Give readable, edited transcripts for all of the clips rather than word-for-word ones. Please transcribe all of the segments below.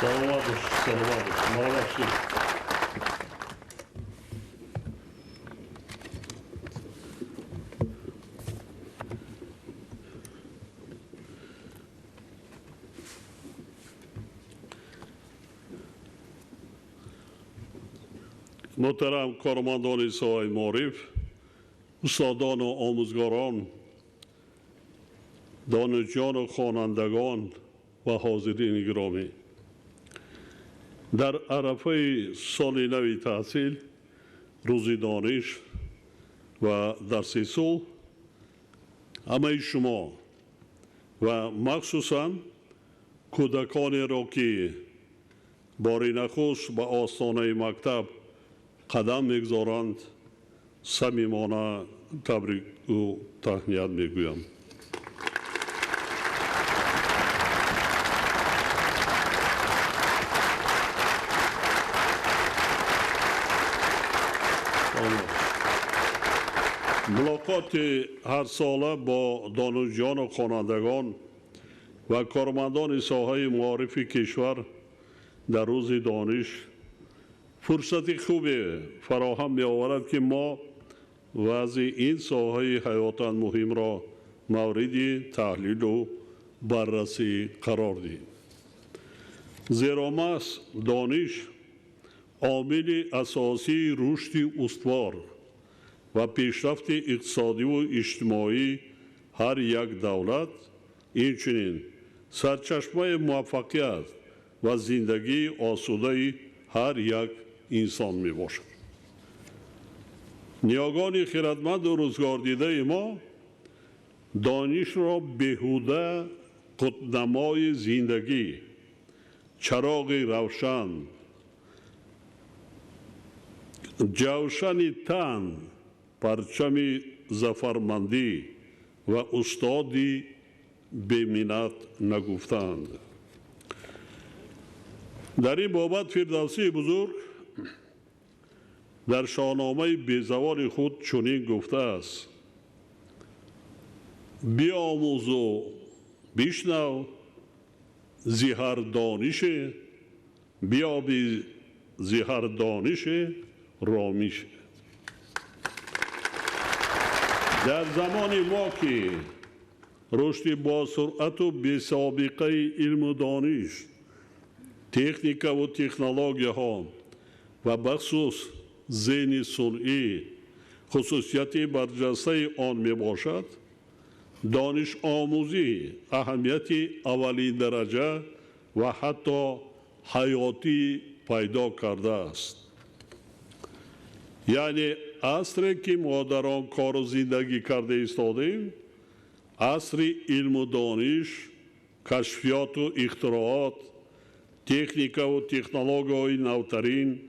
سلامتش سلامتش مبارک محترم کارمندان ساحه معارف، استادان و آموزگاران، دانشجویان و خوانندگان و حاضرین گرامی، در عرفه سال نو تحصیل، روز دانش و درس صلح، همه شما و مخصوصاً کودکانی را که بار نخست به آستانه مکتب قدم میگذارند صمیمانه تبریک و تهنیت میگویم. ملاقات هر ساله با دانشجویان و خوانندگان و کارمندان ساحه معارف کشور در روز دانش فرصت خوبی فراهم می آورد که ما وضع این ساحه حیاتاً مهم را مورد تحلیل و بررسی قرار دهیم. زیرا محض دانش عامل اساسی رشد استوار و پیشرفت اقتصادی و اجتماعی هر یک دولت، اینچنین سرچشمه موفقیت و زندگی آسوده هر یک انسان می باشد. نیاگان خردمند و روزگار دیده ما دانش را بهوده قطب‌نمای زندگی، چراغ روشن، جوشن تن، پرچم ظفرمندی و استادی به منت نگفتند. در این بابت فردوسی بزرگ در شاهنامه بیزوال خود چنین گفته است: بیاموز و بشنو ز هر دانش، بیابی ز هر دانش رامش. در زمان ما که رشد با سرعت و بی سابقه علم و دانش، تکنیک و تکنولوژی ها و بخصوص ذهن صنعی خصوصیت برجسته آن می باشد، دانش آموزی اهمیت اولین درجه و حتی حیاتی پیدا کرده است. یعنی عصری که ما در آن کار و زندگی کرده ایستادیم، عصر علم و دانش، کشفیات و اختراعات، تکنیک و تکنولوژی نوترین،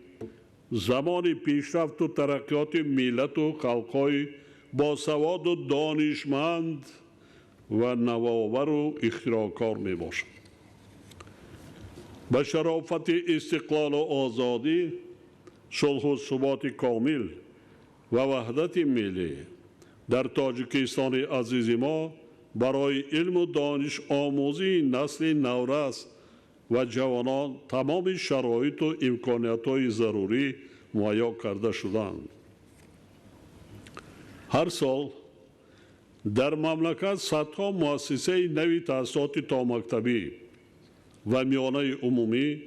زمان پیشرفت و ترقیات ملت و خلق‌های باسواد و دانشمند و نوآور و اختراعکار می باشد. به شرافت استقلال و آزادی، صلح و ثبات کامل و وحدت ملی در تاجیکستان عزیز ما برای علم و دانش آموزی نسل نورس و جوانان تمام شرایط و امکانیت‌های ضروری مهیا کرده شدند. هر سال در مملکت صدها مؤسسه نوی تحصیلات تا مکتبی و میانه عمومی،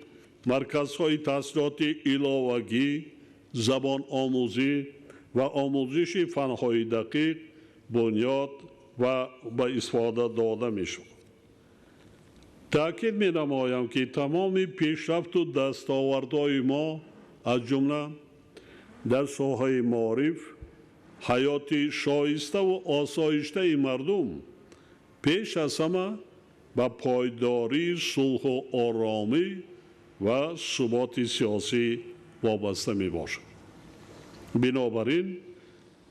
مرکزهای تحصیلات علاوگی، زبان آموزی و آموزش فنهای دقیق بنیاد و به استفاده داده می شود. تأکید می نمایم که تمام پیشرفت و دستاوردهای ما از جمله در ساحه معارف، حیات شایسته و آسایشته مردم پیش از همه به پایداری، صلح و آرامی و ثبات سیاسی وابسته می باشد. بنابراین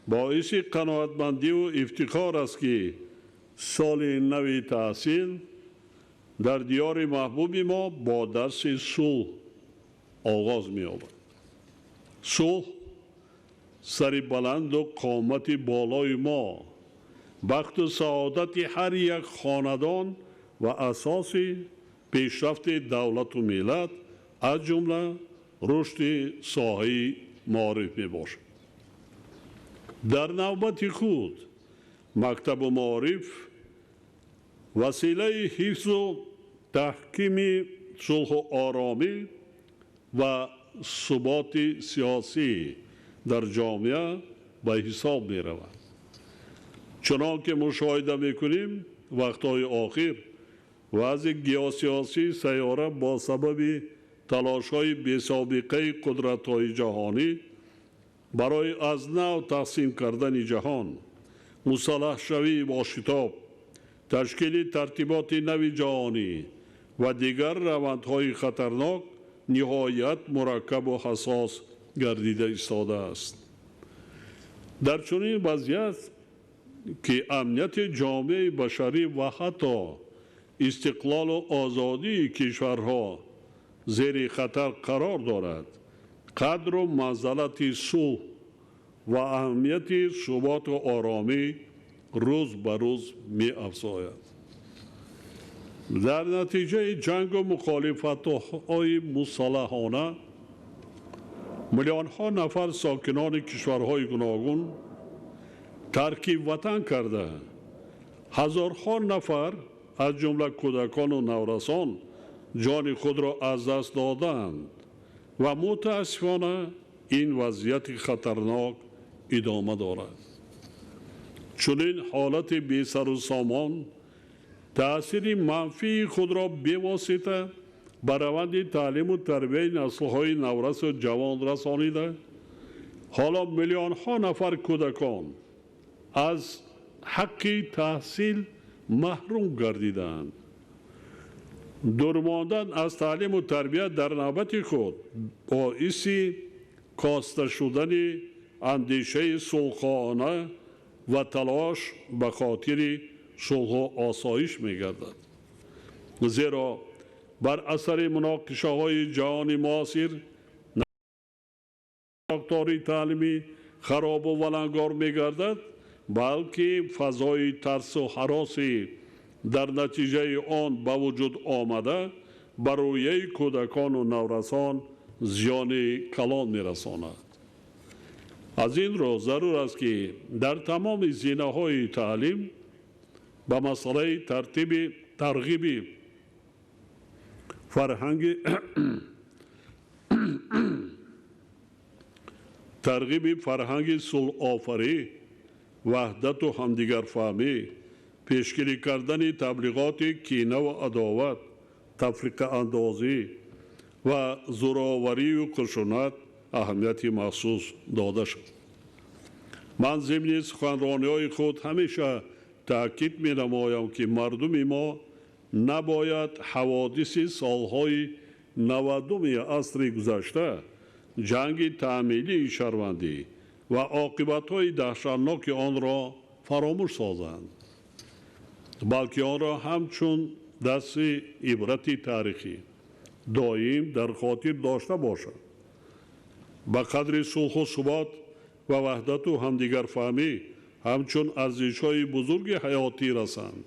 باعث قناعتمندی و افتخار است که سال نو تحصیل در دیار محبوب ما با درس صلح آغاز می یابد. صلح سر بلند و قامت بالای ما، بخت و سعادت هر یک خاندان و اساس پیشرفت دولت و ملت از جمله رشد ساحه معارف می باشد. در نوبت خود مکتب معارف وسیله حفظ و تحکیم صلح و آرامی و ثبات سیاسی در جامعه به حساب می رود. چنانکه مشاهده می کنیم وقتهای آخر وضع گیاسیاسی سیاره با سبب تلاش‌های بی‌سابقه قدرت‌های جهانی برای از نو تقسیم کردن جهان، مسلح شوی با شتاب، تشکیل ترتیبات نو جهانی و دیگر روندهای خطرناک نهایت مرکب و حساس گردیده ایستاده است. در چنین وضعیت که امنیت جامعه بشری و حتی استقلال و آزادی کشورها زیر خطر قرار دارد، قدر و منزلت صلح و اهمیت ثبات و آرامی روز به روز می افزاید. در نتیجه جنگ و مخالفت‌های مسلحانه میلیون‌ها نفر ساکنان کشورهای گوناگون ترک وطن کرده، هزارها نفر از جمله کودکان و نورسان جان خود را از دست دادند و متاسفانه این وضعیت خطرناک ادامه دارد. چنین حالت بی سر و سامان تأثیر منفی خود را بواسطه بر روند تعلیم و تربیت نسل‌های نورس و جوان رسانیده، حالا میلیون‌ها نفر کودکان از حق تحصیل محروم گردیدند. دور ماندن از تعلیم و تربیت در نوبت خود باعث کاسته شدن اندیشه صلح‌خواهانه و تلاش به خاطر صلح و آسایش می گردد. زیرا بر اثر مناقشه های جهان معاصر ساختار تعلیمی خراب و ولنگار می گردد، بلکه فضای ترس و هراسی در نتیجه آن به وجود آمده بر روی کودکان و نورسان زیان کلان می رساند. از این رو ضرور است که در تمام زینه‌های تعلیم به مسئله ترغیب فرهنگ صلح آفری، وحدت و همدیگر فهمی، پیشگیری کردن تبلیغات کینه و عداوت، تفرقه اندازی و زورآوری و خشونت اهمیت مخصوص داده شد. من ضمن سخنرانی‌های خود همیشه تأکید می نمایم که مردم ما نباید حوادث سالهای 90 عصر گذشته، جنگ تعمیلی شهروندی و عاقبت‌های دهشتناک آن را فراموش سازند، بلکه آن را همچون درس عبرت تاریخی دائم در خاطر داشته باشند. به قدر صلح و ثبات و وحدت و همدیگر فهمی همچون ارزش‌های بزرگ حیاتی رسند،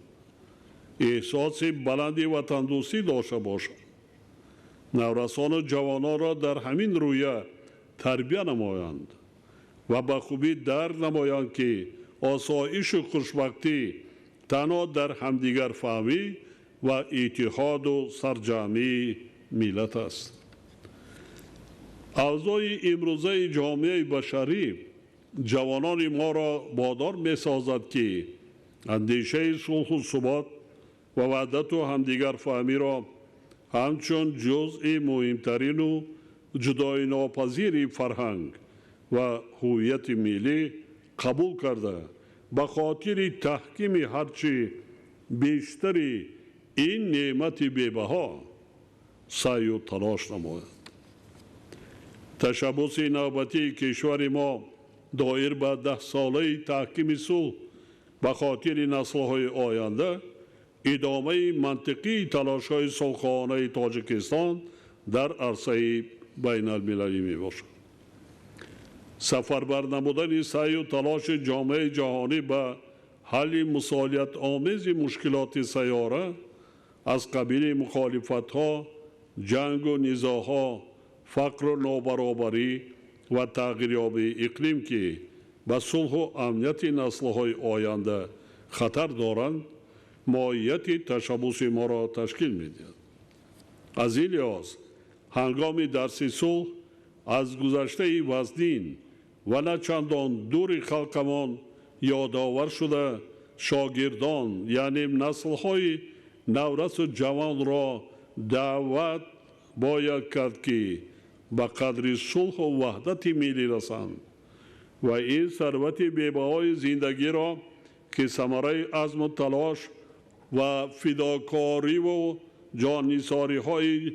احساس بلند وطندوستی داشته باشند، نورسان و جوانان را در همین رویه تربیت نمایند و به خوبی درک نمایند که آسایش و خوشبختی تنها در همدیگر فهمی و اتحاد و سرجمعی ملت است. اوضاع امروزه جامعه بشری جوانان ما را وادار می سازد که اندیشه صلح و ثبات و وحدت و همدیگر فهمی را همچون جزء مهمترین و جدای ناپذیر فرهنگ و هویت ملی قبول کرده به خاطر تحکیم هرچی بیشتری این نعمت بی‌بها سعی و تلاش نماید. تشبث نوبتی کشور ما دایر به 10 ساله تحکیم صلح به خاطر نسل‌های آینده ادامه منطقی تلاش‌های صلح‌خواهانه تاجیکستان در عرصه بین المللی می باشد. سفربر نمودن سعی و تلاش جامعه جهانی به حل مسئولیت آمیز مشکلات سیاره از قبیل مخالفت‌ها، جنگ و نزاع‌ها، فقر و نابرابری و تغییریاب اقلیم که به صلح و امنیت نسل‌های آینده خطر دارند، ماهیت تشبث ما را تشکیل می‌دهد. از این لحاظ هنگام درس صلح از گذشته وزنین و نه چندان دور خلقمان یادآور شده شاگردان یعنی نسل‌های نورس و جوان را دعوت باید کرد که به قدر صلح و وحدت ملی رسند و این ثروت بی‌بهای زندگی را که ثمره عزم و تلاش و فداکاری و جان‌نثاری های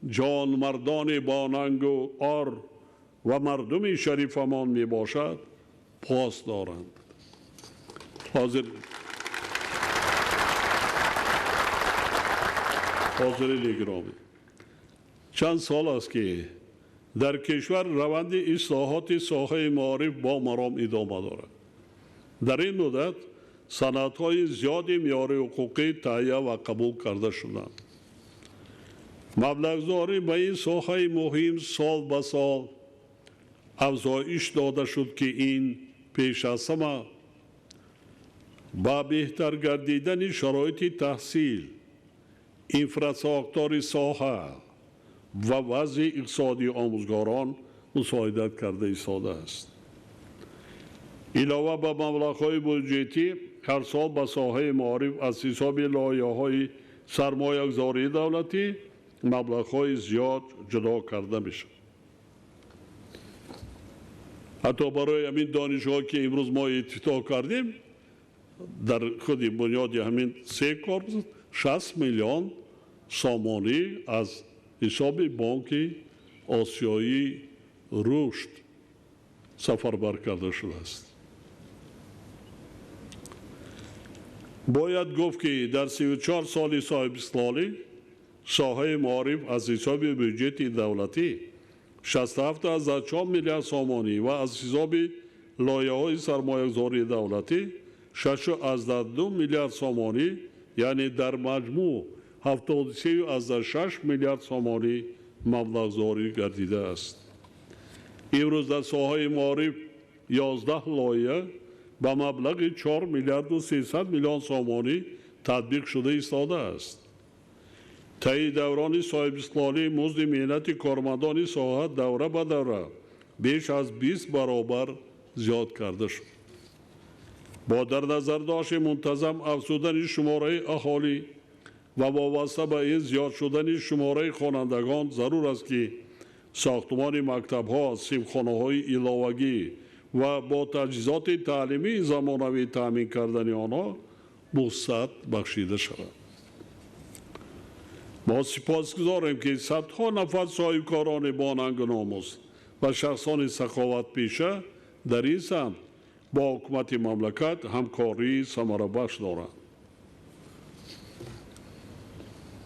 جانمردان باننگ و آر و مردم شریفمان می باشد پاس دارند. حاضرین گرامی، چند سال است که در کشور روند اصلاحات ساحه معارف با مرام ادامه دارد. در این مدت سندهای زیادی معیار حقوقی تهیه و قبول کرده شدند. مبلغ‌زاری به این ساحه مهم سال به سال افزایش داده شد که این پیش از همه با بهتر گردیدن شرایط تحصیل، انفراستراکچور ساحه و وضع اقتصادی آموزگاران مساعدت کرده ایستاده است. علاوه بر مبلغ‌های بودجتی هر سال به ساحه معارف از حساب لایحه‌های سرمایه‌گذاری دولتی مبلغ‌های زیاد جدا کرده میشد. حتی برای همین دانشگاه که امروز ما افتتاح کردیم در خود بنیاد همین 3 کورس 60 میلیون سامانی از حساب بانک آسیایی رشد سفربر کرده شده است. باید گفت که در 34 سال صاحب استقلالی ساحه معارف از حساب بودجت دولتی 67.4 میلیارد سامانی و از حساب لایحه‌های سرمایه‌گذاری دولتی 6.2 میلیارد سامانی یعنی در مجموع 73.6 میلیارد سامانی مبلغ‌زاری گردیده است. امروز در ساحه معارف 11 لایحه با مبلغ 4 میلیارد و 300 میلیون سامانی تطبیق شده ایستاده است. طی دوران صاحب استقلالی مزد مهنت کارمندان ساحه دوره به دوره بیش از 20 برابر زیاد کرده شد. با در نظر داشت منتظم افزودن شماره اهالی و وابسته به این زیاد شدن شماره خوانندگان ضرور است که ساختمان مکتب‌ها، صنفخانه‌های علاوگی و با تجهیزات تعلیمی زمانوی تامین کردن آنها وسعت بخشیده شود. ما سپاسگزاریم که صدها نفر صاحبکاران باننگ ناموس و شخصان سخاوت پیشه در این سمت با حکومت مملکت همکاری ثمره بخش دارند.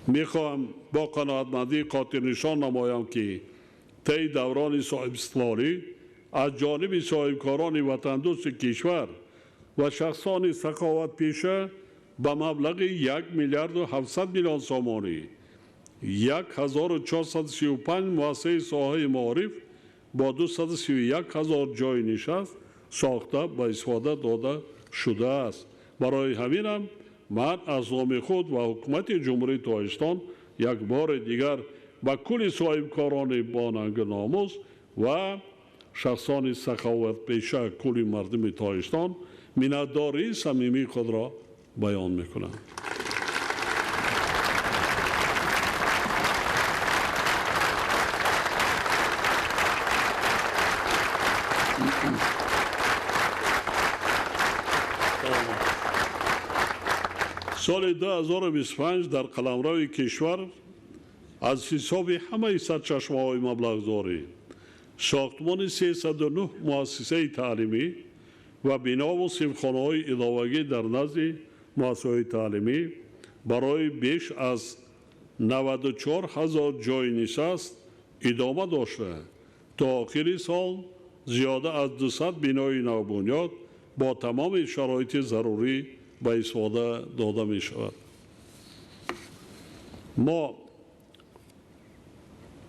میخواهم با قناعتمندی قاطع نشان نمایم که طی دوران صاحب استقلالی از جانب صاحبکاران وطن دوست کشور و شخصان سخاوت پیشه به مبلغ 1 میلیارد و 700 میلیون سامانی 1435 مؤسسه ساحه معارف با 231,000 جای نشست ساخته به استفاده داده شده است. برای همینم من از نام خود و حکومت جمهوری تاجیکستان یک بار دیگر به کل صاحبکاران باننگ ناموس و شخصان سخاوت پیشه کل مردم تاجیکستان منتداری صمیمی خود را بیان میکنم. سال 2025 در قلمرو کشور از حساب همه سرچشمه‌های مبلغ‌زاری ساختمان 309 مؤسسه تعلیمی و بنا و صنفخانه‌های علاوگی در نزد مؤسسه‌های تعلیمی برای بیش از 94,000 جای نشست ادامه داشته تا آخر سال زیاده از 200 بنای نوبنیاد با تمام شرایط ضروری به استفاده داده می شود. ما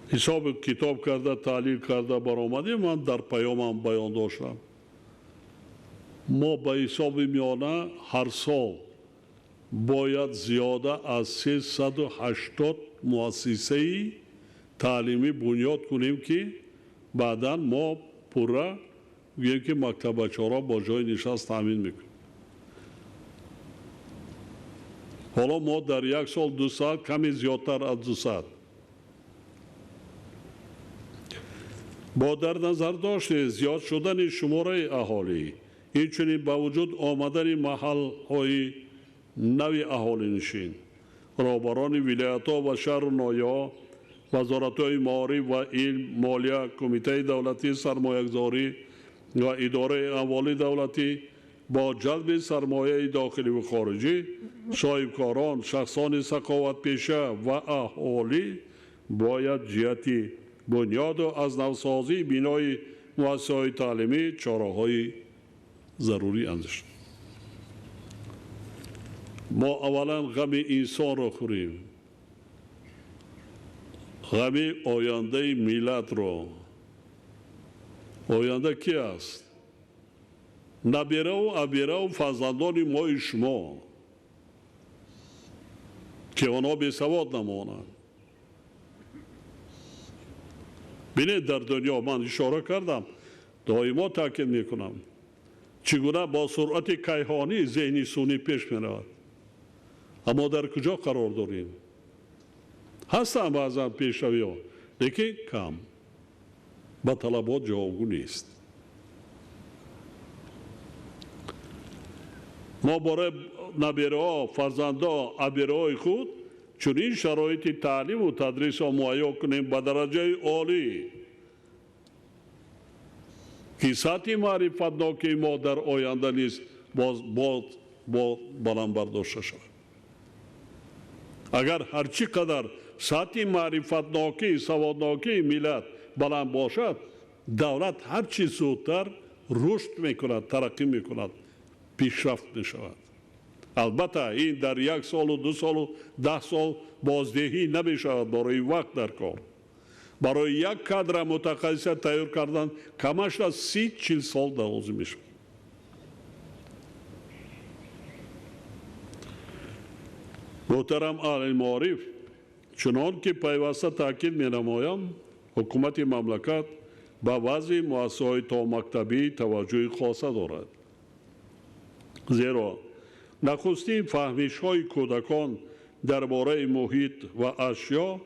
حساب کتاب کرده تحلیل کرده برآمدیم. من در پیامم بیان داشتم ما به حساب میانه هر سال باید زیاده از 380 مؤسسه تعلیمی بنیاد کنیم که بعدا ما پورا گوییم که مکتب بچه‌ها را با جای نشست تامین میکنیم. حالا ما در یک سال 200 کمی زیادتر از 200 با در نظر داشته زیاد شدن شماره اهالی اینچنین با وجود آمدن محل های نوی اهالی نشین رهبران ولایت ها و شهر و ناحیه‌ها وزارت های معارف و علم مالیه کمیته دولتی سرمایه‌گذاری و اداره اموال دولتی با جلب سرمایه داخلی و خارجی صاحبکاران شخصان سخاوت پیشه و اهالی باید جهت بنیاد و از نوسازی بینای مؤسسه‌های تعلیمی چاره‌های ضروری اندیشید. ما اولا غم انسان را خوریم، غم آینده ملت را. آینده کی است؟ نبیره و ابیره و فرزندان ما شما که آنها بی‌سواد نمانند. بینید در دنیا من اشاره کردم دائما تاکید میکنم چگونه با سرعت کیهانی ذهنی سونی پیش میرود. اما در کجا قرار داریم؟ هستن بعضا پیشروی ها لیکن کم با طلبات جوابگو نیست. ما برای نبیره ها فرزنده ها ابیره های خود چنین شرایط تعلیم و تدریس را مهیا کنیم به درجه عالی که سطح معرفت ناکی ما در آینده نیست باز بلند برداشته شود. اگر هرچی قدر سطح معرفت ناکی سوادناکی ملت بلند باشد دولت هرچی زودتر رشد میکند ترقی میکند پیشرفت میشود. البته این در 1 سال و 2 سال و 10 سال بازدهی نمیشود. برای وقت در کار برای یک کادر متخصص تیار کردن کمش از 30-40 سال لازم میشود. محترم اهل معارف چنان که پیوسته تاکید می نمایم حکومت مملکت به وضع مؤسسه‌های تا مکتبی توجه خاصه دارد. زیرا نخستین فهمیش های کودکان درباره محیط و اشیا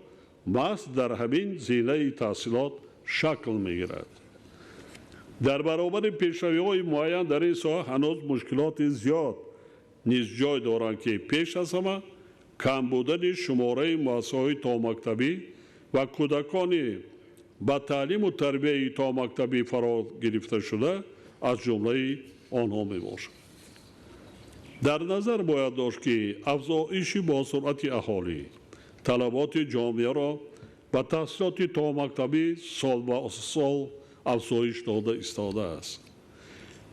محض در همین زینه تحصیلات شکل می گیرد. در برابر پیشروی های معین در این ساحه هنوز مشکلات زیاد نیز جای دارند که پیش از همه کم بودن شماره مؤسسه‌های تا مکتبی و کودکان با تعلیم و تربیت تا مکتبی فرا گرفته شده از جمله آنها می باشد. در نظر باید داشت که افزایش با سرعت اهالی طلبات جامعه را به تحصیلات تا مکتبی سال به سال افزایش داده ایستاده است.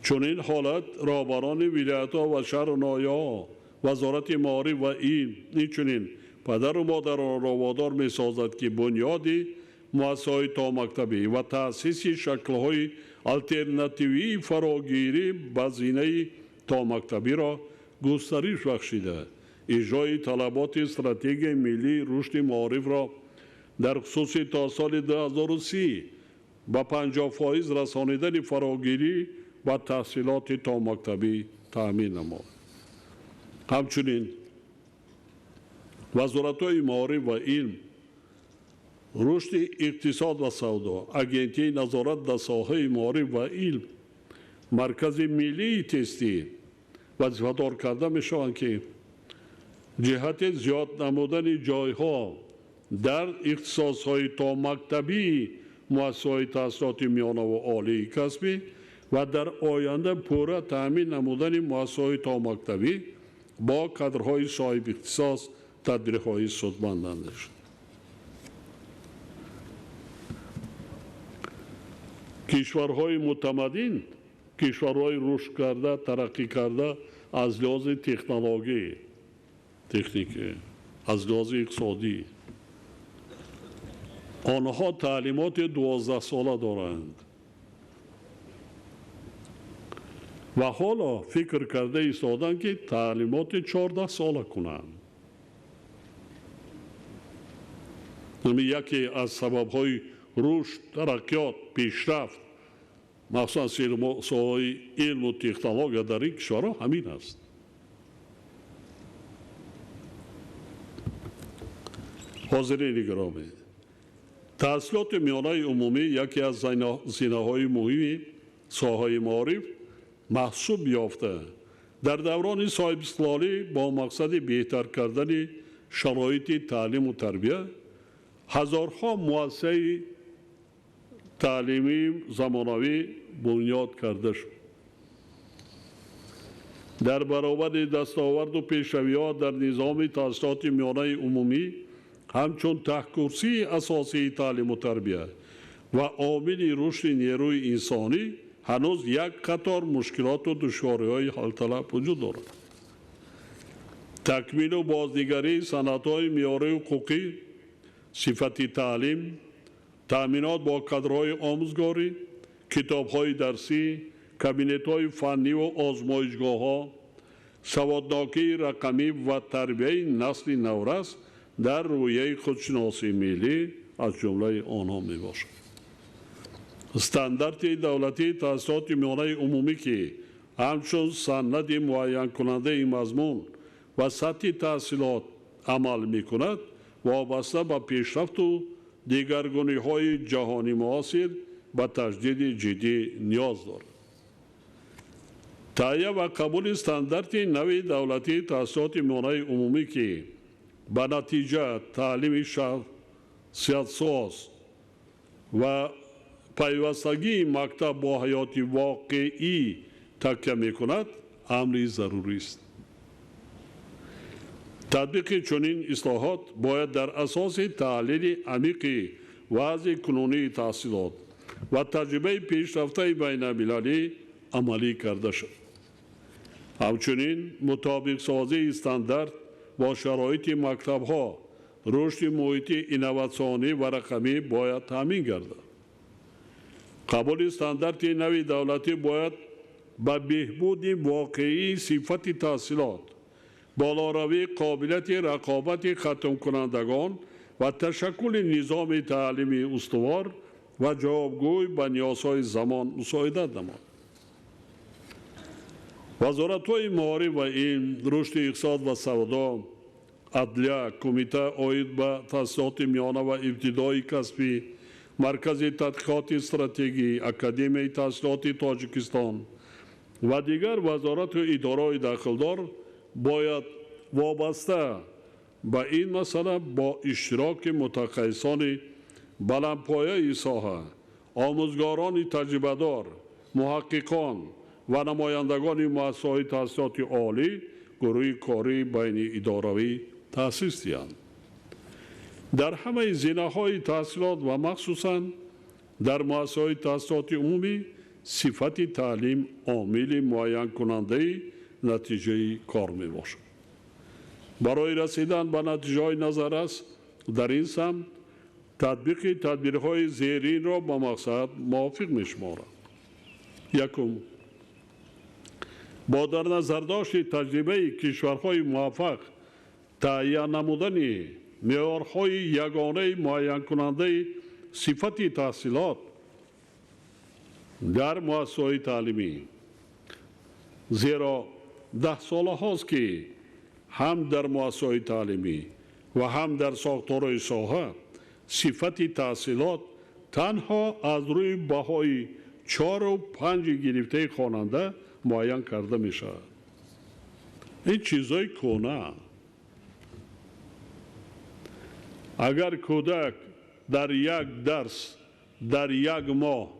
چون این حالت رهبران ولایت‌ها و شهر و ناحیه‌ها وزارت معارف و علم اینچنین پدر و مادران را وادار می سازد که بنیادی مؤسسه‌های تا مکتبی و تأسیس شکل‌های الترناتیوی فراگیری به زینه تا مکتبی را گسترش بخشیده اجرای طلبات استراتژی ملی رشد معارف را در خصوص تا سال 2030 با 50% رسانیدن فراگیری و تحصیلات تا مکتبی تأمین نمود. همچنین وزارت‌های معارف و علم رشد اقتصاد و سودا اگنتی نظارت در ساحه معارف و علم مرکز ملی تستی وظیفه‌دار کرده میشوند که جهت زیاد نمودن جایها در اختصاص‌های تا مکتبی مؤسسه‌های تحصیلات میانه و عالی کسبی و در آینده پورا تأمین نمودن مؤسسه‌های تا مکتبی با کادرهای صاحب اختصاص تدریس‌های سودمندانه شد. کشورهای متمدن کشورهای رشد کرده ترقی کرده از لحاظ تکنیکی از لحاظ اقتصادی. آنها تعلیمات 12 ساله دارند و حالا فکر کرده ایستادند که تعلیمات 14 ساله کنند. یکی از سبب‌های رشد، ترقیات، پیشرفت مخصوصا ساحه علم و تکنولوژی در این کشورها همین است. حاضرین گرامی، تحصیلات میانه عمومی یکی از زینه‌های مهم ساحه معارف محسوب یافته در دوران صاحب استقلالی با مقصد بهتر کردن شرایط تعلیم و تربیت هزارها مؤسسه تعلیمی زمانوی بنیاد کرده شد. در برابر دستاورد و پیشروی‌ها در نظام تحصیلات میانه عمومی همچون تحکرسی اساسی تعلیم و تربیت و عامل رشد نیروی انسانی هنوز یک قطار مشکلات و دشواری‌های حل طلب وجود دارد. تکمیل و بازنگری سندهای معیاری حقوقی، صفت تعلیم، تأمینات با کادرهای آموزگاری، کتاب‌های درسی، کابینت‌های فنی و آزمایشگاه‌ها، سوادناکی رقمی و تربیت نسل نورس در رویه خودشناسی ملی از جمله آنها میباشد. استاندارد دولتی تحصیلات میانه عمومی که همچون سند معین کننده مضمون و سطح تحصیلات عمل میکند وابسته به پیشرفت و دیگرگونی‌های جهانی معاصر به تجدید جدی نیاز دارد. تهیه و قبول استاندارد نوی دولتی تحصیلات میانه عمومی که به نتیجه تعلیم شخصیت‌ساز و پیوستگی مکتب با حیات واقعی تکیه می‌کند امری ضروری است. تطبیق چنین اصلاحات باید در اساس تحلیل عمیق وضع کنونی تحصیلات و تجربه پیشرفته بین المللی عملی کرده شد. همچنین مطابق سازی استاندارد با شرایط مکتب‌ها رشد محیط اینواسیونی و رقمی باید تامین گردد. قبول استاندارد نوی دولتی باید به بهبود واقعی صفت تحصیلات، بالاروی قابلیت رقابت ختم کنندگان و تشکل نظام تعلیمی استوار و جوابگوی به نیازهای زمان مساعدت نماید. وزارت‌های معارف و علم، رشد اقتصاد و سودا، عدلیه، کمیته عاید به تحصیلات میانه و ابتدایی کسبی، مرکز تحقیقات استراتژی، اکادمی تحصیلات تاجیکستان و دیگر وزارت و اداره‌های داخلدار باید وابسته به این مسئله با اشتراک متخصصان بلندپایه ساحه، آموزگاران تجربه‌دار، محققان و نمایندگان مؤسسه‌های تحصیلات عالی گروه کاری بین اداروی تأسیس دهند. در همه زمینه‌های تحصیلات و مخصوصاً در مؤسسه‌های تحصیلات عمومی صفت تعلیم عامل معین کننده نتیجه کار می باشد. برای رسیدن به نتیجه نظر است در این سمت تطبیق تدبیرهای زیرین را با مقصد موافق می شمارم. یکم، با در نظر داشت تجربه کشورهای موفق تهیه نمودن معیارهای یگانه معین کننده صفت تحصیلات در مؤسسه‌های تعلیمی، زیرا 10 سال هاست که هم در مؤسسه‌های تعلیمی و هم در ساختارهای ساحه صفت تحصیلات تنها از روی بهای 4 و 5 گرفته خواننده معین کرده می شود. این چیزای کهنه. اگر کودک در یک درس در یک ماه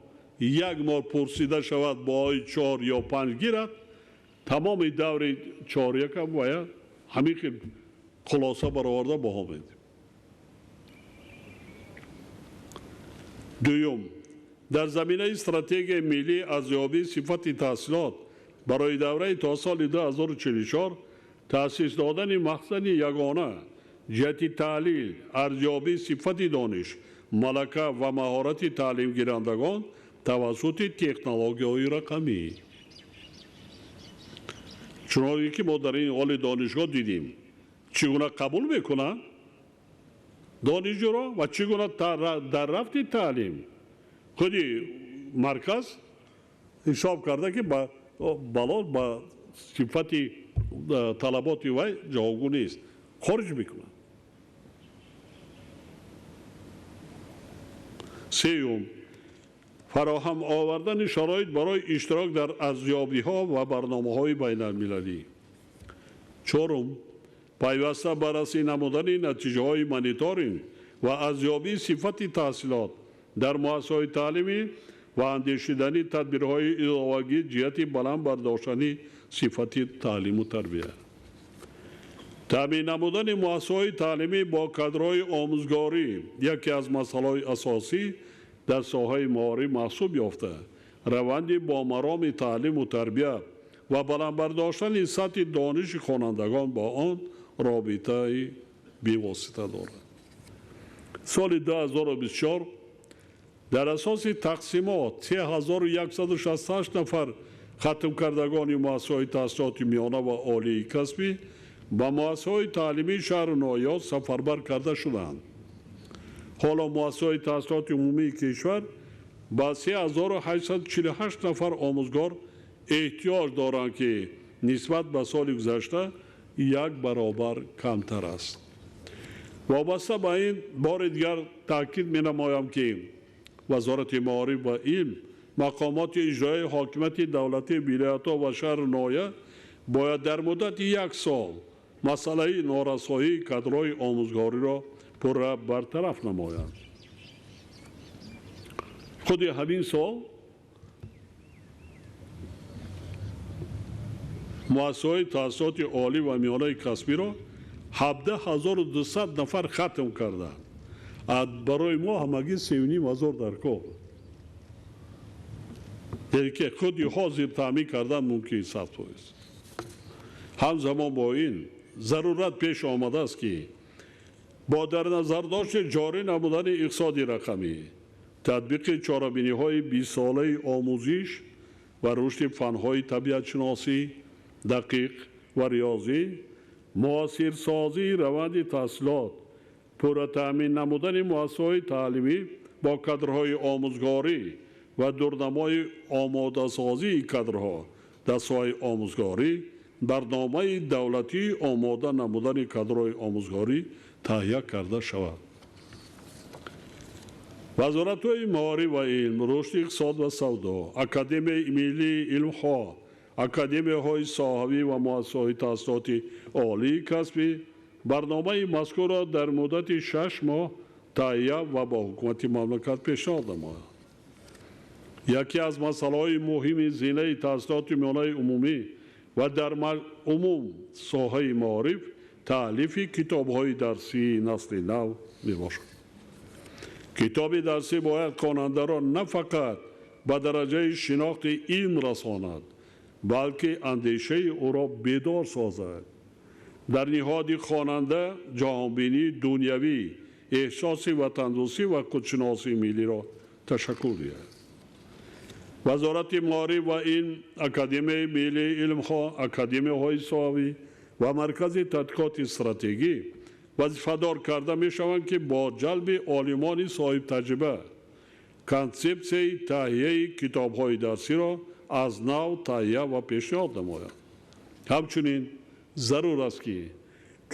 پرسیده شود بهای 4 یا 5 گیرد، تمام دور 4 یکم باید همین خلاصه برآورده بها بدیم. دوم، در زمینه استراتژی ملی ارزیابی صفت تحصیلات برای دوره تا سال 2044 تأسیس دادن مخزن یگانه جهت تحلیل ارزیابی صفت دانش ملکه و مهارت تعلیم گیرندگان توسط تکنولوژی‌های رقمی. چنانچه که ما در این حال دانشگاه دیدیم چگونه قبول میکنند دانشجو را و چگونه در رفت تعلیم خودی مرکز حساب کرده که با صفت طلبات وی جوابگو نیست خارج میکنند. سوم، فراهم آوردن شرایط برای اشتراک در ارزیابی‌ها و برنامه‌های بین‌المللی. چهارم، پیوسته بررسی نمودن نتیجه‌های مانیتورینگ و ارزیابی صفت تحصیلات در مؤسسه‌های تعلیمی و اندیشیدن تدبیرهای اضافی جهت بلند برداشتن صفت تعلیم و تربیت. تامین نمودن مؤسسه‌های تعلیمی با کادرهای آموزگاری یکی از مسائل اساسی در ساحه معارف محسوب یافته. روند با مرام تعلیم و تربیت و بلند برداشتن سطح دانش خوانندگان با آن رابطه بی‌واسطه دارد. سال 2024 در اساس تقسیمات 3168 نفر ختم کردگان مؤسسه‌های تحصیلات میانه و عالی کسبی با مؤسسه‌های تعلیمی شهر نوآیاد سفربر کرده شدند. حالا مؤسسه‌های تحصیلات عمومی کشور با 3848 نفر آموزگار احتیاج دارند که نسبت به سال گذشته یک برابر کمتر است. وابسته به این بار دیگر تاکید می‌نمایم که وزارت معارف و علم مقامات اجرایی حاکمیت دولتی ولایت‌ها و شهر نوآیاد باید در مدت یک سال مسئله نارسایی کادرهای آموزگاری را پورا برطرف نمایند. خود همین سال مؤسسه‌های تحصیلات عالی و میانه کسبی را 17200 نفر ختم کردند. برای ما همگی 3500 در کار. یعنی که خودی حاضر تامین کردن ممکن سخت است. همزمان با این ضرورت پیش آمده است که با در نظر داشت جاری نمودن اقتصاد رقمی، تطبیق چاره‌بینی‌های 20 ساله آموزش و رشد فن‌های طبیعت شناسی، دقیق و ریاضی، مؤثر سازی روند تحصیلات، پورا تامین نمودن مؤسسه‌های تعلیمی با کادرهای آموزگاری و دورنمای آماده سازی کادرها در ساحه آموزگاری، برنامه دولتی آماده نمودن کادرهای آموزگاری تهیه کرده شود. وزارت‌های معارف و علم، رشد اقتصاد و سودا، اکادمی ملی علم‌ها، اکادمی‌های صحابی و مؤسسه‌های تحصیلات عالی کسبی برنامه مذکور را در مدت 6 ماه تهیه و با حکومت مملکت پیشنهاد نماید. یکی از مسائل مهم زینه تحصیلات میانه عمومی و در عموم ساحه معارف تألیف کتاب‌های درسی نسل نو میباشد. کتاب درسی باید خواننده را نه فقط به درجه شناخت علم رساند بلکه اندیشه او را بیدار سازد. در نهاد خواننده جهانبینی دنیوی، احساس وطن‌دوستی و خودشناسی ملی را تشکل دهد. وزارت معارف و علم، اکادمی ملی علم‌ها، اکادمی‌های صحابی و مرکز تحقیقات استراتژی وظیفه‌دار کرده می‌شوند که با جلب عالمان صاحب تجربه کانسپسیون تهیه کتاب‌های درسی را از نو تهیه و پیشنهاد نمایند. همچنین ضرور است که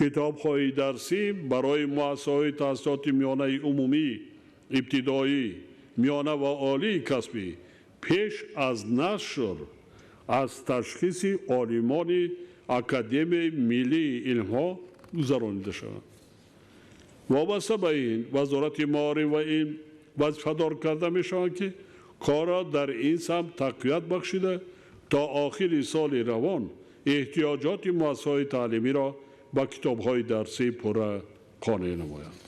کتاب‌های درسی برای مؤسسه‌های تحصیلات میانه عمومی، ابتدایی، میانه و عالی کسبی پیش از نشر از تشخیص عالمان اکادمی ملی علم‌ها گذرانیده شود. وابسته به این وزارت معارف و علم وظیفه‌دار کرده می‌شود که کار را در این سمت تقویت بخشیده تا آخر سال روان احتیاجات مؤسسه‌های تعلیمی را با کتاب‌های درسی پورا قانع نمایند.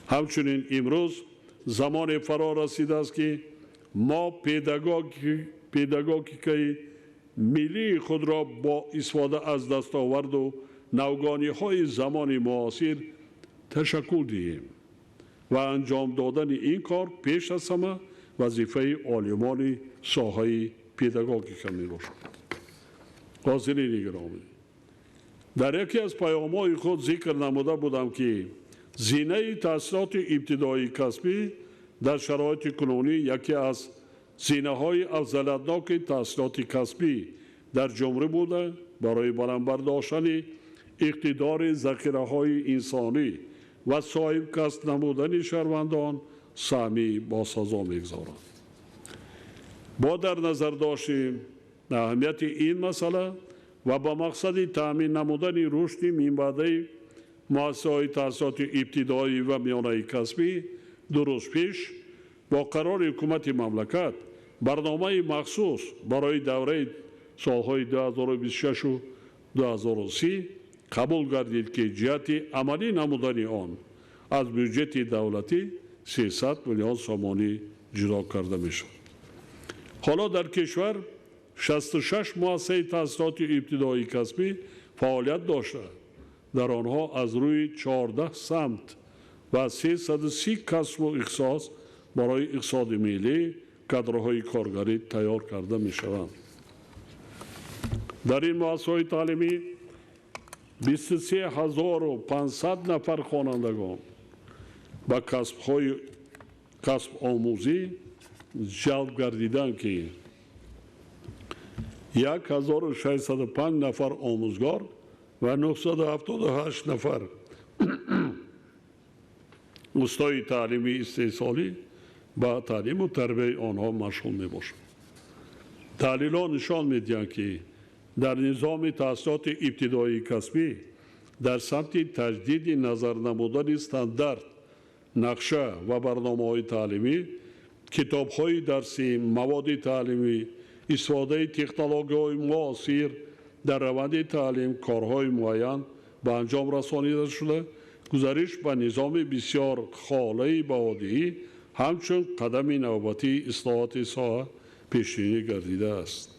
همچنین امروز زمان فرا رسیده است که ما پداگوژیک ملی خود را با استفاده از دستاورد و نوگانی‌های زمان معاصر تشکل دهیم و انجام دادن این کار پیش از همه وظیفه عالمان ساحه پداگوژیک میباشد. حاضرین گرامی، در یکی از پیام‌های خود ذکر نموده بودم که زینه تحصیلات ابتدایی کسبی در شرایط کنونی یکی از زینه‌های افضلیت‌ناک تحصیلات کسبی در جمهوری بوده برای برابر داشتن اقتدار ذخیره‌های انسانی و صاحب کسب نمودن شهروندان سهمی باسزا می‌گذارد. با در نظر داشتیم اهمیت این مسئله و با مقصد تأمین نمودن رشد منبعی مؤسسه‌های تحصیلات ابتدایی و میانه کسبی درست پیش با قرار حکومت مملکت برنامه مخصوص برای دوره سالهای 2026 و 2030 قبول گردید که جهت عملی نمودن آن از بودجه دولتی 300 میلیون سومانی جدا کرده میشد. حالا در کشور 66 مؤسسه تحصیلات ابتدایی کسبی فعالیت داشته، در آنها از روی 14 سمت و 330 کسب و اختصاص برای اقتصاد ملی کادرهای کارگری تیار کرده می شوند. در این مؤسسه‌های تعلیمی 23500 نفر خوانندگان با کسب آموزی جلب گردیدند که 1605 نفر آموزگار و 978 نفر استاد تعلیمی استحصالی با تعلیم و تربیت آنها مشغول می باشند. تحلیل‌ها نشان می‌دهند که در نظام تحصیلات ابتدایی کسبی در سمت تجدید نظر نمودن استاندارد، نقشه و برنامه‌های تعلیمی، کتاب‌های درسی، مواد تعلیمی، استفاده تکنولوژی‌های معاصر در روند تعلیم کارهای معین به انجام رسانیده شده، گزارش به نظام بسیار خالی بهادهی همچون قدم نوبتی اصلاحات ساحه پیشبینی گردیده است.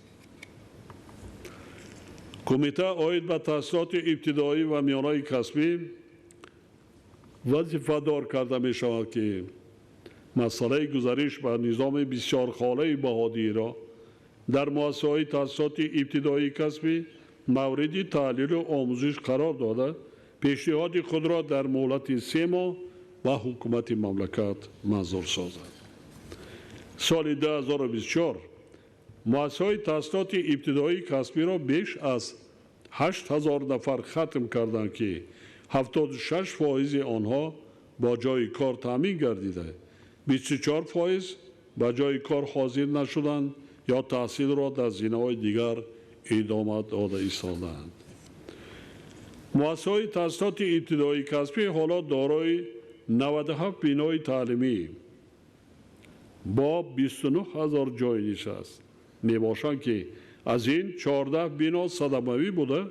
کمیته عاید به تحصیلات ابتدایی و میانه کسبی وظیفه دار کرده می شود که مسئله گزارش به نظام بسیار خالی بهادهی را در مؤسسه‌های تحصیلات ابتدایی کسبی مورد تحلیل و آموزش قرار داده پیشنهاد خود را در مهلت 3 ماه و حکومت مملکت منظور سازد. سال 2024 مؤسسه‌های تحصیلات ابتدایی کسبی را بیش از 8000 نفر ختم کردند که 76% آنها با جای کار تامین گردیده، 24% با جای کار حاضر نشدند یا تحصیل را در زمینه‌های دیگر ادامه داده ایستادند. مؤسسه‌های تحصیلات ابتدایی کسبی حالا دارای 97 بنای تعلیمی با 29000 جای نشست میباشند که از این 14 بنا صدموی بوده،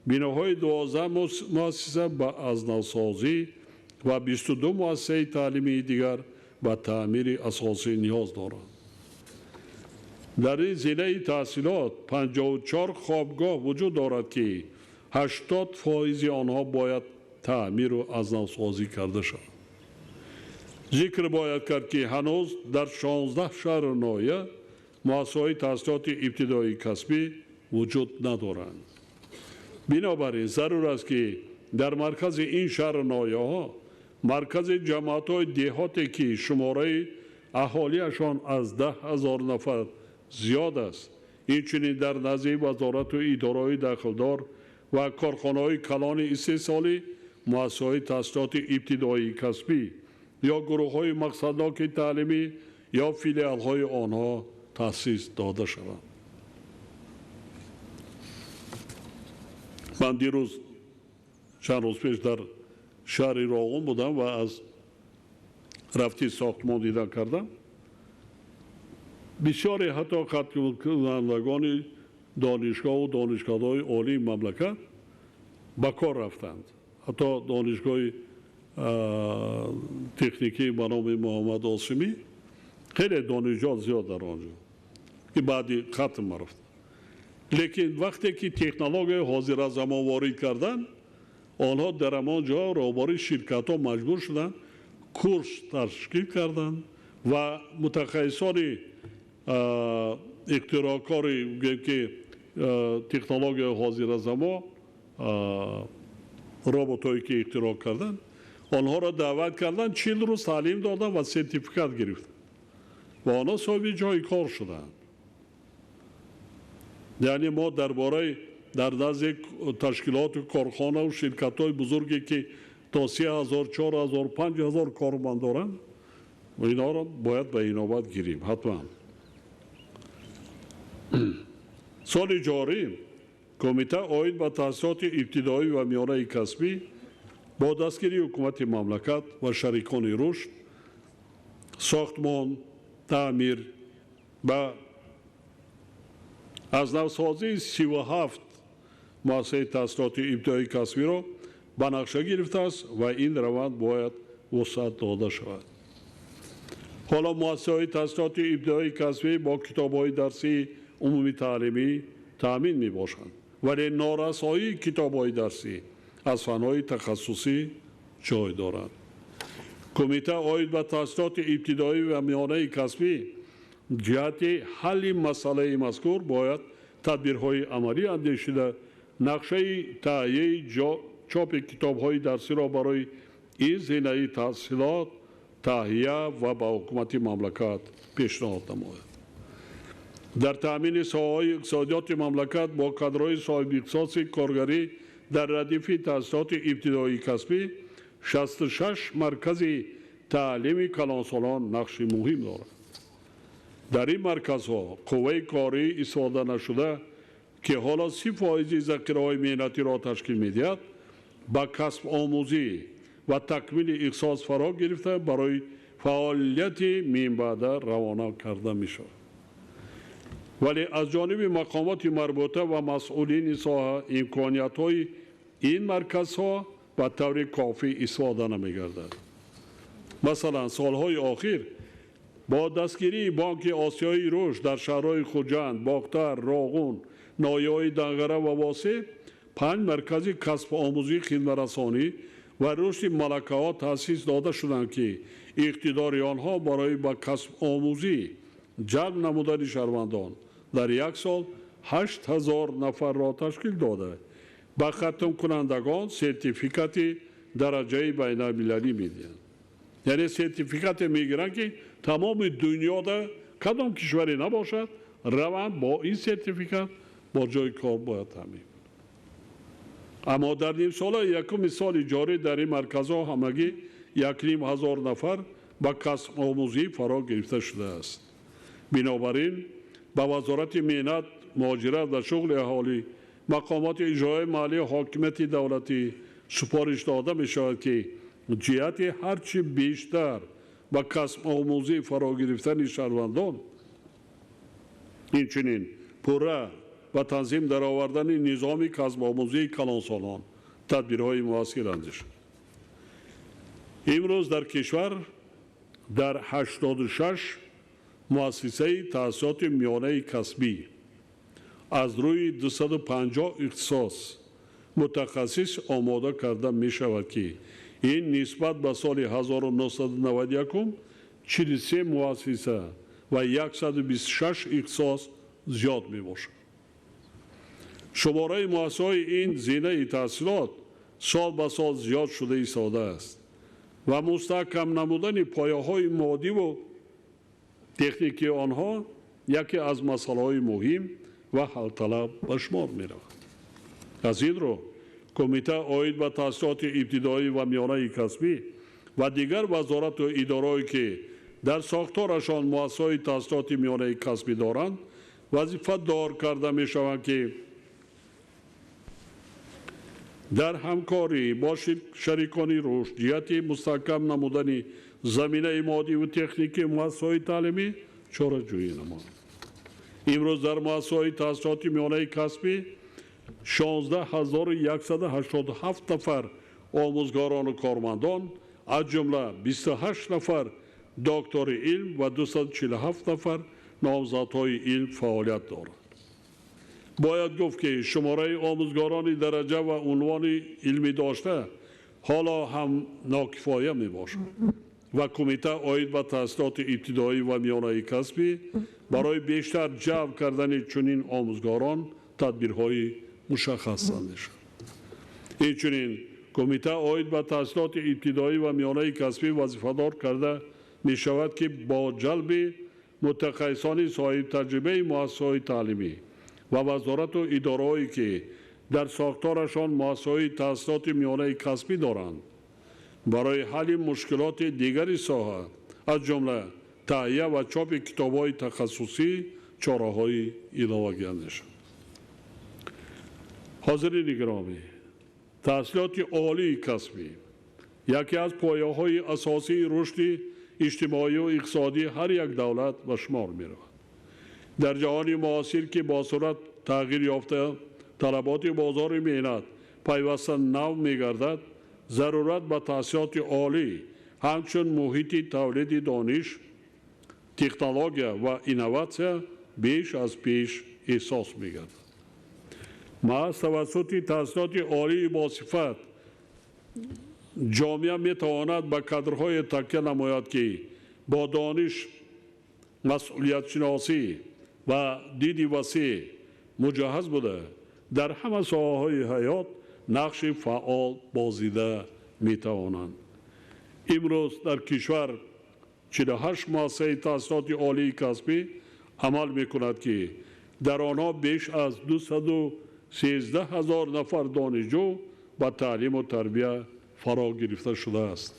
بناهای 12 مؤسسه از نوسازی و 22 مؤسسه تعلیمی دیگر به تعمیر اساسی نیاز دارند. در این زمینه تحصیلات 54 خوابگاه وجود دارد که 80% آنها باید تعمیر و از نوسازی کرده شود. ذکر باید کرد که هنوز در 16 شهر ناحیه مؤسسه‌های تحصیلات ابتدایی کسبی وجود ندارند. بنابراین ضرور است که در مرکز این شهر ناحیه‌ها مرکز جماعت‌های دهاتی که شماره اهالیشان از 10,000 نفر زیاد است، اینچنین در نزد وزارت و اداره‌های داخلدار و کارخانه‌های کلان استحصالی مؤسسه‌های تحصیلات ابتدایی کسبی یا گروه‌های مقصدناک تعلیمی یا فیلیال‌های آنها تأسیس داده شود. من دیروز چند روز پیش در شهر راغون بودم و از رفتی ساختمان دیدن کردم. بسیاری حتی ختم کنندگان دانشگاه و دانشگاه‌های عالی مملکت به کار رفتند. حتی دانشگاه تکنیکی به نام محمد آسمی خیلی دانشجو زیاد در آنجا که بعدی ختم رفت. لیکن وقتی که تکنولوژی حاضر از زمان وارد کردن آنها در همانجا روبروی شرکت‌ها مجبور شدند کورس تشکیل کردند و متخصصان اختراعکاری که تکنولوژی حاضر از ما روبوتایی که اختراع کردند آنها را دعوت کردند 40 روز تعلیم دادند و سرتیفیکات گرفتند و آنها صاحب جای کار شدند. یعنی ما در نزد تشکیلات کارخانه و شرکت‌های بزرگی که تا 30,000 4,000 5,000 کارمند دارند و اینا را باید به اینابت گیریم حتما. سال جاری کمیته عاید به تأسیسات ابتدایی و میانه کسبی با دستگیری حکومت مملکت و شریکان رشد ساختمان تعمیر و از نوسازی 37 مؤسسه تأسیسات ابتدایی کسبی را به نقشه گرفته است و این روند باید وسعت داده شود. حالا مؤسسه‌های تأسیسات ابتدایی کسبی با کتاب‌های درسی عمومی تعلیمی تأمین می‌باشند ولی نارسایی کتاب‌های درسی از فن‌های تخصصی جای دارد. کمیته عاید به تأسیسات ابتدایی و میانه کسبی جهت حل مسئله مذکور باید تدبیرهای عملی اندیشیده نقشه تهیه چاپ کتاب‌های درسی را برای این زمینه تحصیلات تهیه و به حکومت مملکت پیشنهاد نماید. در تأمین ساحه‌های اقتصادیات مملکت با کادرهای صاحب اختصاص کارگری در ردیف تأسیسات ابتدایی کسبی 66 مرکز تعلیم کلانسالان نقش مهم دارد. در این مرکزها قوه کاری استفاده نشده که حالا 30% ذخیره‌های مهنتی را تشکیل می‌دهد با کسب آموزی و تکمیل اختصاص فرا گرفته برای فعالیت من بعد روانه کرده می‌شود. ولی از جانب مقامات مربوطه و مسئولین ساحه امکانیت‌های این مرکزها به طور کافی استفاده نمی‌گردد. مثلا سالهای اخیر با دستگیری بانک آسیایی رشد در شهرهای خوجند، باختر، راغون، ناحیه‌های دنگره و واسع 5 مرکز کسب آموزی خدمت‌رسانی و رشد ملکه‌ها تأسیس داده شدند که اقتدار آنها برای به کسب آموزی جلب نمودن شهروندان در یک سال 8,000 نفر را تشکیل داده به ختم کنندگان سرتیفیکات درجه بین المللی می‌دهند. یعنی سرتیفیکات میگیرند که تمام دنیا در کدام کشوری نباشد روند با این سرتیفیکات با جای کار باید تامین. اما در نیم سال یکم سال جاری در این مرکزها همگی 1,500 نفر به کسب آموزی فرا گرفته شده است. بنابراین به وزارت مهنت، مهاجرت و شغل اهالی مقامات اجرایی محلی حاکمیت دولتی سپارش داده می شود که جهت هرچی بیشتر به کسب آموزی فرا گرفتن شهروندان اینچنین پوره و تنظیم در آوردن نظام کسب آموزی کلانسالان تدبیرهای مؤثر اندیشید. امروز در کشور در 86 مؤسسه تأسیسات میانه کسبی از روی 250 اختصاص متخصص آماده کرده می شود که این نسبت به سال 1991 43 مؤسسه و 126 اختصاص زیاد می باشد. شماره مؤسسه‌های این زمینه تحصیلات سال به سال زیاد شده ایستاده است و مستحکم نمودن پایه‌های مادی و تکنیکی آنها یکی از مسائل مهم و حل طلب به شمار می رود. از این رو کمیته عاید به تأسیسات ابتدایی و میانه کسبی و دیگر وزارت و اداره‌ای که در ساختارشان مؤسسه‌های تأسیسات میانه کسبی دارند وظیفه دار کرده می شوند که در همکاری با شریکان رشد جهت مستحکم نمودن زمینه مادی و تکنیکی مؤسسه‌های تعلیمی چاره‌جویی نمایند. امروز در مؤسسه‌های تأسیسات میانه کسبی 16,187 نفر آموزگاران و کارمندان از جمله 28 نفر دکتر علم و 247 نفر نامزدهای علم فعالیت دارند. باید گفت که شماره آموزگاران درجه و عنوان علمی داشته حالا هم ناکفایه می باشد و کمیته عاید به تحصیلات ابتدایی و میانه کسبی برای بیشتر جلب کردن چنین آموزگاران تدبیرهای مشخص می شود. اینچنین کمیته عاید به تحصیلات ابتدایی و میانه کسبی وظیفه‌دار کرده می شود که با جلب متخصصان صاحب تجربه مؤسسه‌های تعلیمی و وزارت و اداره‌هایی که در ساختارشان مؤسسه‌های تحصیلات میانه کسبی دارند برای حل مشکلات دیگری ساحه از جمله تهیه و چاپ کتاب‌های تخصصی چاره‌های الهه گرفته شود. حاضرین گرامی، تحصیلات عالی کسبی یکی از پایه‌های اساسی رشد اجتماعی و اقتصادی هر یک دولت به شمار می‌رود. در جهان معاصر که با سرعت تغییر یافته طلبات بازار مهنت پیوسته نو می‌گردد، ضرورت به تحصیلات عالی همچون محیط تولید دانش، تکنولوژیا و اینواسیون بیش از پیش احساس می‌گردد. محض توسط تحصیلات عالی با صفت جامعه می‌تواند به کادرهای تکیه نماید که با دانش، مسئولیت شناسی و دید وسیع مجهز بوده در همه ساحه‌های حیات نقش فعال بازیده می‌توانند. امروز در کشور 48 مؤسسه تحصیلات عالی کسبی عمل می‌کند که در آنها بیش از 213,000 نفر دانشجو به تعلیم و تربیت فرا گرفته شده است.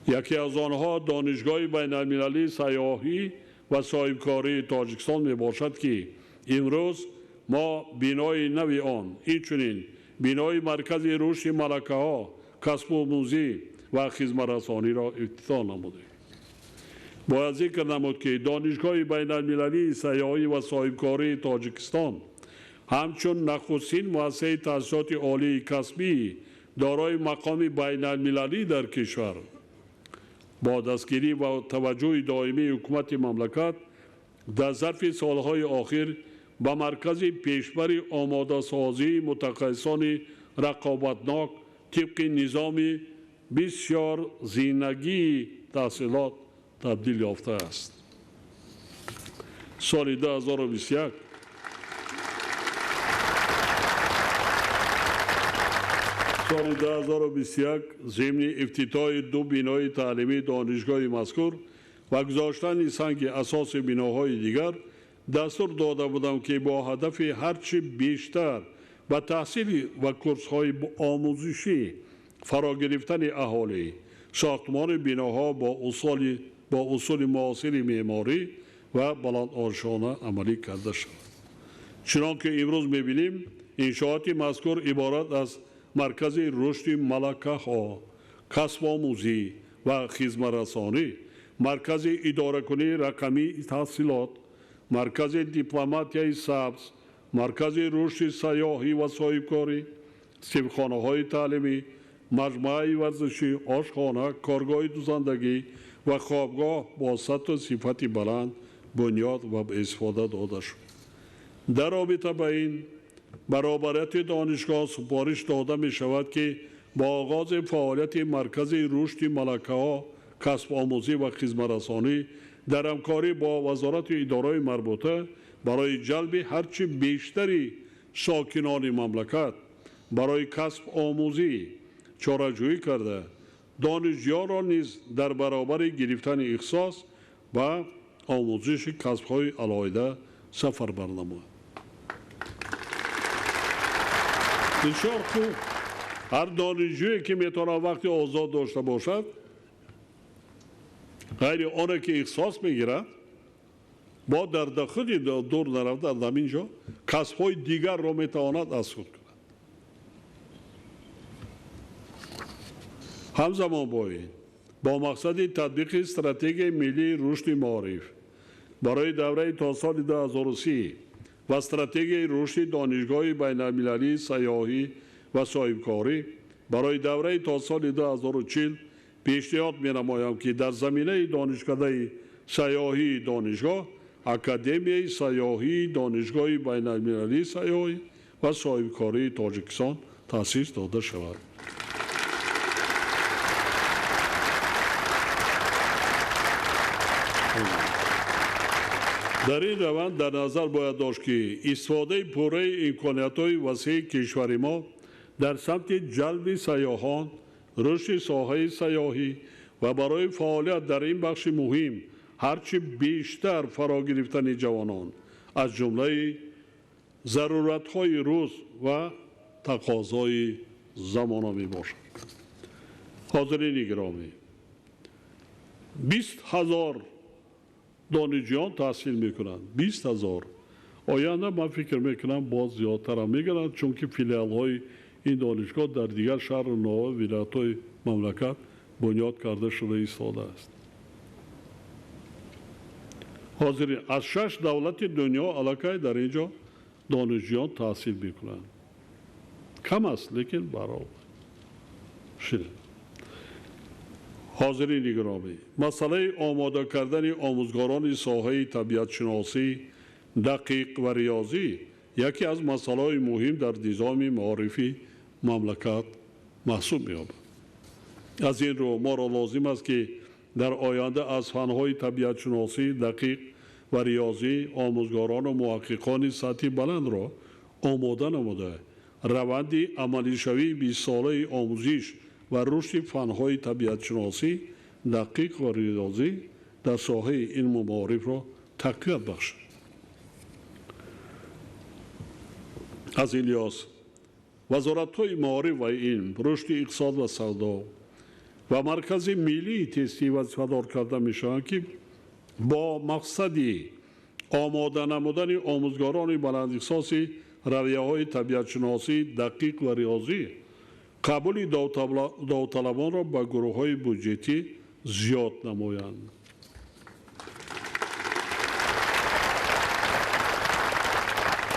یکی از آنها دانشگاه بین المللی سیاحی و صاحبکاری تاجیکستان می باشد که امروز ما بینای نوی آن اینچنین بینای مرکز رشد ملکه ها، کسب و آموزی و خدمت رسانی را افتتاح نمودیم. باید ذکر نمود که دانشگاه بین المللی سیاحی و صاحبکاری تاجیکستان همچون نخستین مؤسسه تحصیلات عالی کسبی دارای مقام بین المللی در کشور با دستگیری و توجه دائمی حکومت مملکت در ظرف سالهای آخر به مرکز پیشبر آماده سازی متخصصان رقابتناک طبق نظام بسیار زینگی تحصیلات تبدیل یافته است. سال 2021 ضمن افتتاح دو بینای تعلیمی دانشگاه مذکور و گذاشتن سنگ اساس بیناهای دیگر دستور داده بودم که با هدف هرچی بیشتر و تحصیل و کورس‌های آموزشی فرا گرفتن اهالی ساختمان بیناها با اصول معاصر معماری و بلندآرشانه عملی کرده شد. چنانکه امروز می‌بینیم انشاءات مذکور عبارت از مرکز رشد ملکه ها، کسب آموزی و خدمت رسانی، مرکز اداره کنی رقمی تحصیلات، مرکز دیپلماتیای سبز، مرکز رشد سیاحی و صاحبکاری، صبحخانه های تعلیمی، مجموعه ورزشی، آشخانه، کارگاه دوزندگی و خوابگاه با سطح و صفت بلند بنیاد و به استفاده داده شد. در رابطه با این برابریت دانشگاه سپارش داده می شود که با آغاز فعالیت مرکز رشد ملکه ها، کسب آموزی و خدمت رسانی در همکاری با وزارت و اداره‌های مربوطه برای جلب هرچه بیشتری ساکنان مملکت برای کسب آموزی چاره‌جویی کرده دانشجویان را نیز در برابر گرفتن اختصاص و آموزش کسب‌های علاوه سفربر نمود. بسیار خوب. هر دانشجویی که میتونه وقتی آزاد داشته باشد غیر آنه که اختصاص میگیرد با در داخل دور نرفته در اینجا کسب‌های دیگر را میتواند از خود کند. همزمان با این با مقصد تطبیق استراتژی ملی رشد معارف برای دوره تا سال 2030 و استراتژی رشد دانشگاه بین المللی سیاحی و صاحبکاری برای دوره تا سال 2040 پیشنهاد می نمایم که در زمینه دانشکده سیاحی دانشگاه اکادمیای سیاحی دانشگاه بین‌المللی سیاحی و صاحبکاری تاجیکستان تأسیس داده شود. در این روند در نظر باید داشت که استفاده پوره امکانیت‌های وسیع کشور ما در سمت جلب سیاحان، رشد ساحه سیاحی و برای فعالیت در این بخش مهم هرچی بیشتر فرا گرفتن جوانان از جمله ضرورت‌های روز و تقاضای زمانه میباشد. حاضرین گرامی، 20,000 دانشجویان تحصیل میکنند. 20,000. آینده من فکر میکنم باز زیادتر هم میگیرند، چون که فیلیال های این دانشگاه در دیگر شهر و نواح ولایت های مملکت بنیاد کرده شده ایستاده است. حاضرین، از 6 دولت دنیا علاقه در اینجا دانشجویان تحصیل میکنند. کم است لیکن برابر شده. حاضرین گرامی، مسئله آماده کردن آموزگاران ساحه طبیعت شناسی دقیق و ریاضی یکی از مسائل مهم در نظام معارفی مملکت محسوب می‌یابد. از این رو ما را لازم است که در آینده از فن‌های طبیعت شناسی دقیق و ریاضی آموزگاران و محققان سطح بلند را آماده نموده روند عملی شوی 20 ساله آموزش و رشد فن‌های طبیعت شناسی دقیق و ریاضی در ساحه علم و معارف را تقویت بخشد. از این لحاظ وزارت‌های معارف و علم، رشد اقتصاد و سودا و مرکز ملی تستی وظیفه‌دار کرده می‌شوند که با مقصد آماده نمودن آموزگاران بلند اختصاص رویه‌های طبیعت شناسی دقیق و ریاضی قبول داوطلبان را به گروه‌های بودجتی زیاد نمایند.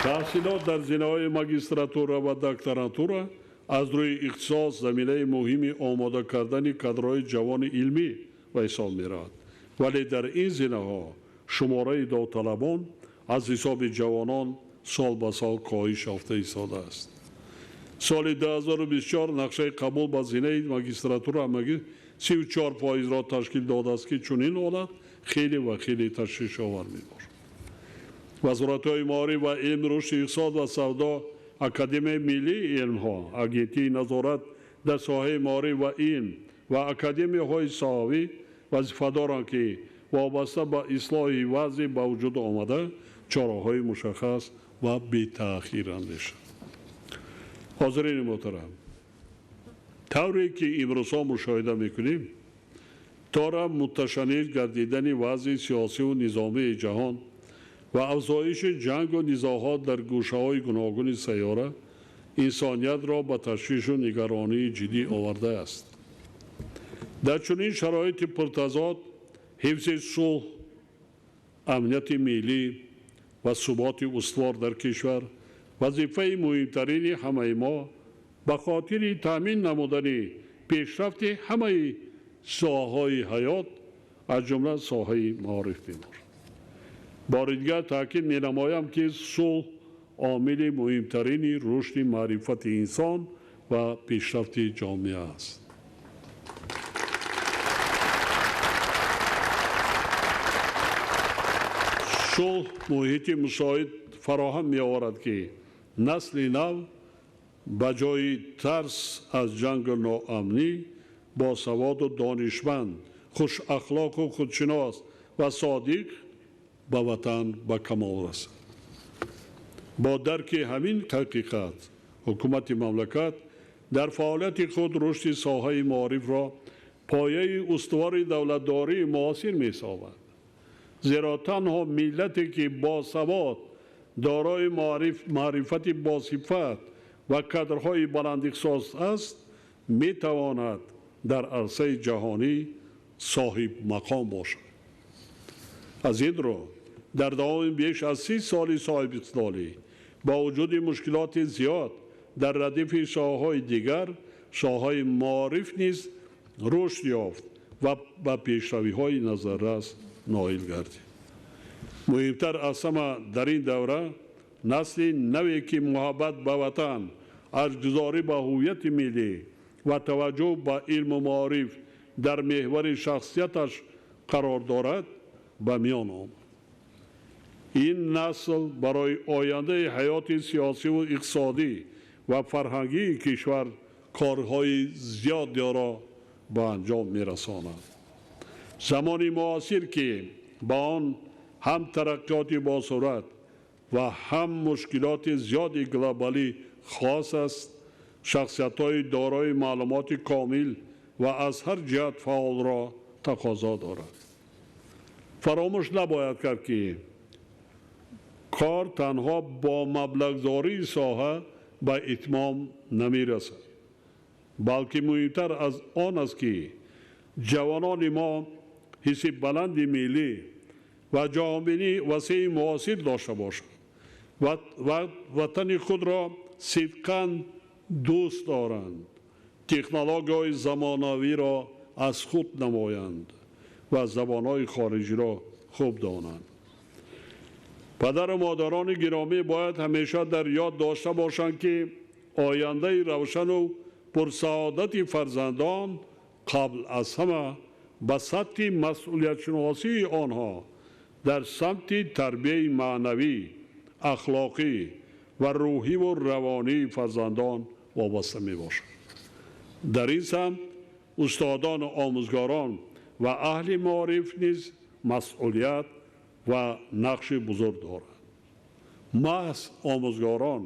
تحصیلات در زمینه‌های ماجستراتورا و دکتراتورا از روی اختصاص زمینه مهمی آماده کردن کادرهای جوان علمی و حساب می‌رود، ولی در این زمینه‌ها شماره داوطلبان از حساب جوانان سال به سال کاهش یافته ایستاده است. سال 2024 نقشه قبول به زمینه ماجستراتورا 34% را تشکیل داده است که چنین حالت خیلی تشویش آور می‌باشد. وزارت‌های معارف و علم، رشد اقتصاد و سودا، اکادمی ملی علم‌ها، اگنتی نظارت در ساحه معارف و علم و اکادمی‌های ساحوی وظیفه‌دارند که وابسته به اصلاح وضع به وجود آمده چاره‌های مشخص و بی‌تأخیر اندیشند. حاضرین محترم، طوری که امروزها مشاهده می‌کنیم تا متشنج گردیدن وضع سیاسی و نظامی جهان و افزایش جنگ و نزاعات در گوشه‌های گوناگون سیاره انسانیت را به تشویش و نگرانی جدی آورده است. در چنین شرایط پرتضاد حفظ صلح، امنیت ملی و ثبات استوار در کشور وظیفه مهمترین همه ما به خاطر تامین نمودن پیشرفت همه ساحه‌های حیات از جمله ساحه معارف می‌باشد. بار دیگر تاکید می‌نمایم که صلح عامل مهمترین رشد معرفت انسان و پیشرفت جامعه است. صلح محیط مساعد فراهم می‌آورد که نسل نو به جای ترس از جنگ و ناامنی با سواد و دانشمند، خوش اخلاق و خودشناس و صادق به وطن به کمال رسد. با درک همین حقیقت حکومت مملکت در فعالیت خود رشد ساحه معارف را پایه استوار دولتداری معاصر می‌سازد، زیرا تنها ملتی که با سواد، دارای معرفت باصفت و کادرهای بلند اختصاص است می‌تواند در عرصه جهانی صاحب مقام باشد. از این رو در دوام بیش از 30 سال صاحب اقتداری با وجود مشکلات زیاد در ردیف ساحه‌های دیگر، ساحه معارف نیز رشد یافت و به پیشروی‌های نظررس نائل گردید. مهمتر از همه در این دوره نسل نوی که محبت به وطن، ارزش‌گذاری به هویت ملی و توجه به علم و معارف در محور شخصیتش قرار دارد به میان آمد. این نسل برای آینده حیات سیاسی و اقتصادی و فرهنگی کشور کارهای زیادی را به انجام می‌رساند. زمانی معاصر که با آن هم ترقیات باصورت و هم مشکلات زیادی گلوبالی خاص است، شخصیت‌های دارای معلومات کامل و از هر جهت فعال را تقاضا دارد. فراموش نباید کرد که کار تنها با مبلغ‌زایی ساحه به اتمام نمی‌رسد، بلکه مهمتر از آن است که جوانان ما حس بلند ملی و جهانبینی وسیع معاصر داشته باشند و وطن خود را صدقاً دوست دارند، تکنولوژی‌های زمانوی را از خود نمایند و زبان‌های خارجی را خوب دانند. پدر و مادران گرامی باید همیشه در یاد داشته باشند که آینده روشن و پرسعادت فرزندان قبل از همه به سطح مسئولیت شناسی آنها در سمت تربیت معنوی، اخلاقی و روحی و روانی فرزندان وابسته می باشد. در این سمت استادان و آموزگاران و اهل معارف نیز مسئولیت و نقش بزرگ دارند. محض آموزگاران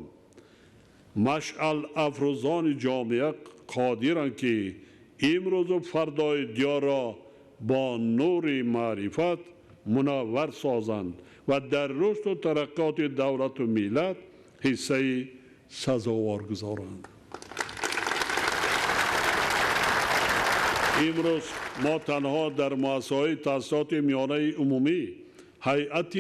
مشعل افروزان جامعه قادرند که امروز و فردای دیار را با نور معرفت منور سازند و در رشد و ترقیات دولت و ملت حصه سزاوار گذارند. امروز ما تنها در مؤسسه‌های تحصیلات میانه عمومی هیئت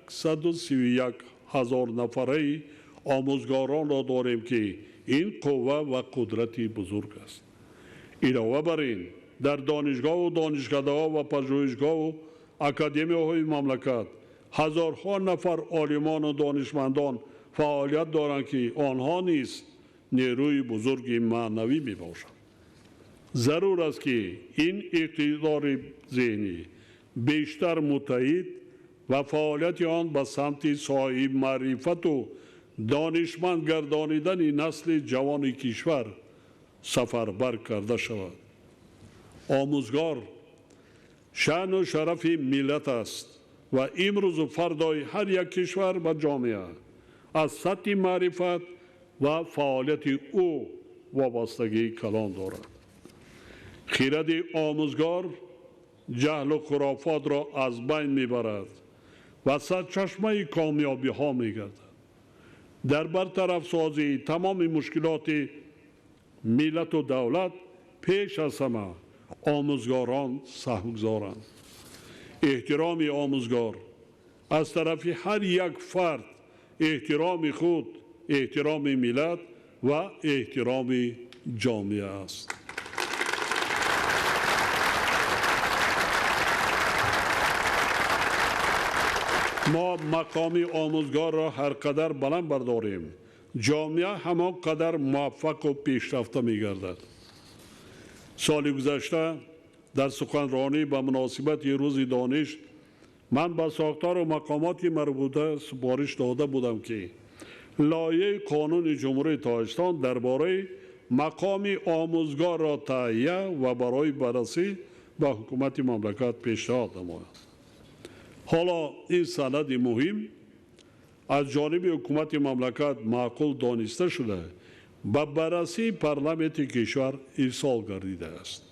131,000 نفره آموزگاران را داریم که این قوه و قدرتی بزرگ است. علاوه بر این در دانشگاه و دانشکده‌ها و پژوهشگاه و اکادمی‌های مملکت هزارها نفر عالمان و دانشمندان فعالیت دارند که آنها نیز نیروی بزرگ معنوی میباشند. ضرور است که این اقتدار ذهنی بیشتر متحد و فعالیت آن به سمت صاحب معرفت و دانشمند گردانیدن نسل جوان کشور سفربر کرده شود. آموزگار شأن و شرف ملت است و امروز و فردای هر یک کشور و جامعه از سطح معرفت و فعالیت او وابستگی کلان دارد. خرد آموزگار جهل و خرافات را از بین میبرد و سرچشمه کامیابی ها میگردد. در برطرف سازی تمام مشکلات ملت و دولت پیش از همه آموزگاران سهمگذارند. احترام آموزگار از طرف هر یک فرد احترام خود، احترام ملت و احترام جامعه است. ما مقام آموزگار را هر قدر بلند برداریم، جامعه همان قدر موفق و پیشرفته می گردد. سال گذشته در سخنرانی به مناسبت روز دانش من به ساختار و مقامات مربوطه سپارش داده بودم که لایحه قانون جمهوری تاجیکستان درباره مقام آموزگار را تهیه و برای بررسی به حکومت مملکت پیشنهاد نماید. حالا این سند مهم از جانب حکومت مملکت معقول دانسته شده به بررسی پارلمانت کشور ارسال گردیده است.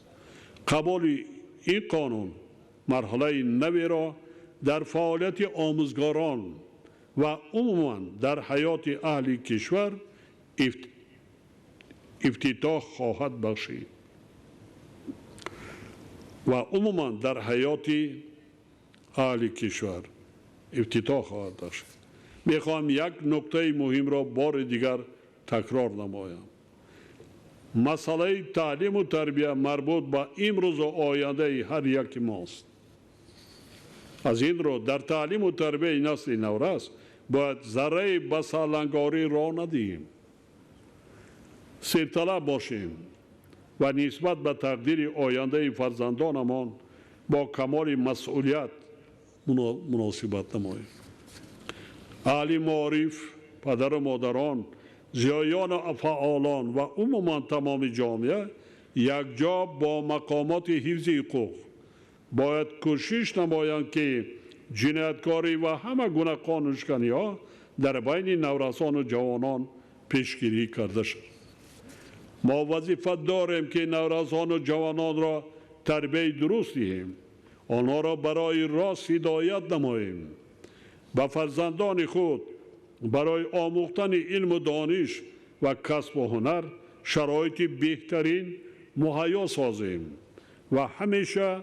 قبول این قانون مرحله نوی را در فعالیت آموزگاران و عموما در حیات اهل کشور افتتاح خواهد بخشید و عموما در حیات اهل کشور افتتاح خواهد بخشید. میخواهم یک نکته مهم را بار دیگر تکرار نمایم. مسئله تعلیم و تربیت مربوط به امروز و آینده هر یک ماست. از این رو در تعلیم و تربیت نسل نورس باید ذره به سالنگاری را ندهیم. سرطلب باشیم و نسبت به تقدیر آینده فرزندانمان با کمال مسئولیت مناسبت نماییم. اهل معارف، پدر و مادران، ضیایان و فعالان و عموما تمام جامعه یکجا با مقامات حفظ حقوق باید کوشش نمایند که جنایتکاری و همه گونه قانونشکنی ها در بین نورسان و جوانان پیشگیری کرده شد. ما وظیفه داریم که نورسان و جوانان را تربیت درست دهیم، آنها را برای راست هدایت نماییم، به فرزندان خود برای آموختن علم و دانش و کسب و هنر شرایط بهترین مهیا سازیم و همیشه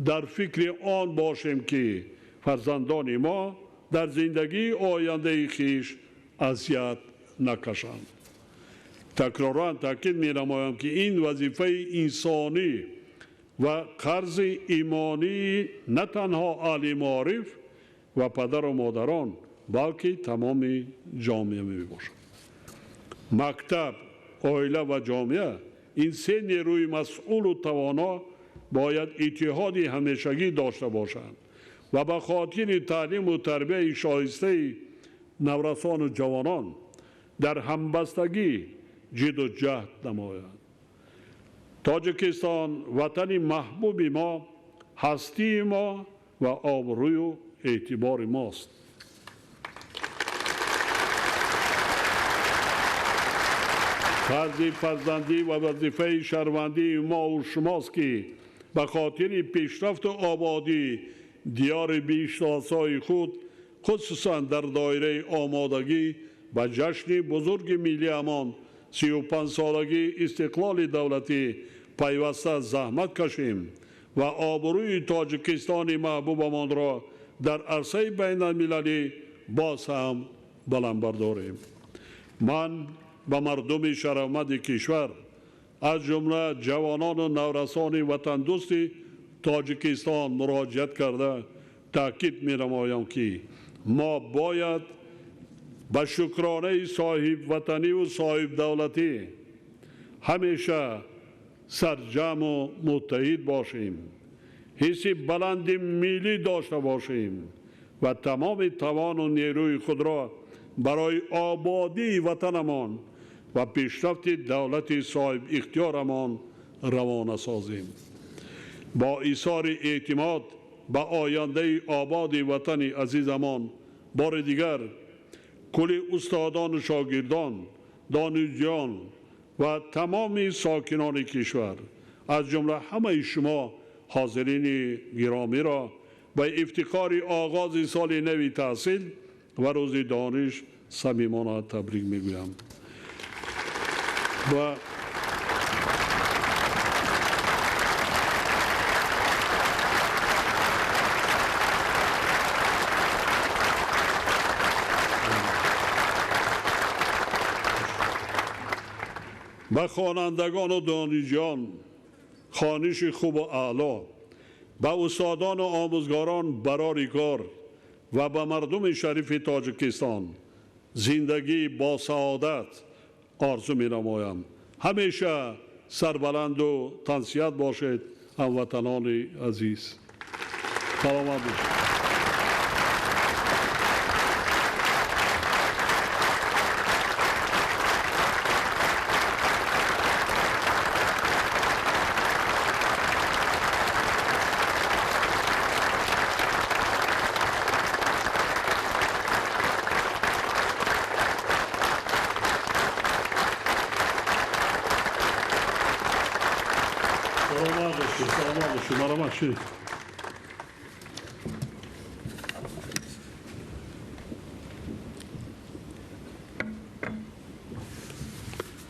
در فکر آن باشیم که فرزندان ما در زندگی آینده خویش اذیت نکشند. تکرارا تاکید می‌نمایم که این وظیفه انسانی و قرض ایمانی نه تنها اهل معارف و پدر و مادران بلکه تمام جامعه میباشد. مکتب، عائله و جامعه این سه نیروی مسئول و توانا باید اتحادی همیشگی داشته باشند و به خاطر تعلیم و تربیت شایسته نورسان و جوانان در همبستگی جد و جهد نمایند. تاجیکستان وطن محبوب ما، هستی ما و آبروی و اعتبار ماست. فرض فرزندی و وظیفه شهروندی ما و شماست که به خاطر پیشرفت و آبادی دیار بیشناسای خود خصوصا در دایره آمادگی به جشن بزرگ ملی امان 35 سالگی استقلال دولتی پیوسته زحمت کشیم و آبروی تاجیکستان محبوبمان را در عرصه بین المللی باز هم بلند برداریم. من به مردم شهرآباد کشور از جمله جوانان و نورسان وطن دوست تاجیکستان مراجعت کرده تاکید می‌نمایم که ما باید به شکرانه صاحب وطنی و صاحب دولتی همیشه سرجم و متحد باشیم، حس بلند ملی داشته باشیم و تمام توان و نیروی خود را برای آبادی وطنمان و پیشرفت دولت صاحب اختیارمان روانه سازیم. با ایثار اعتماد به آینده آباد وطن عزیزمان بار دیگر کل استادان و شاگردان، دانشجویان و تمام ساکنان کشور از جمله همه شما حاضرین گرامی را به افتخار آغاز سال نو تحصیل و روز دانش صمیمانه تبریک میگویم. و به خوانندگان و دانشجویان خوانش خوب و اعلی، به استادان و آموزگاران برای کار و به مردم شریف تاجیکستان زندگی با سعادت آرزو می‌نمایم. همیشه سربلند و تنصیحت باشید هموطنان عزیز. سلامت باشید.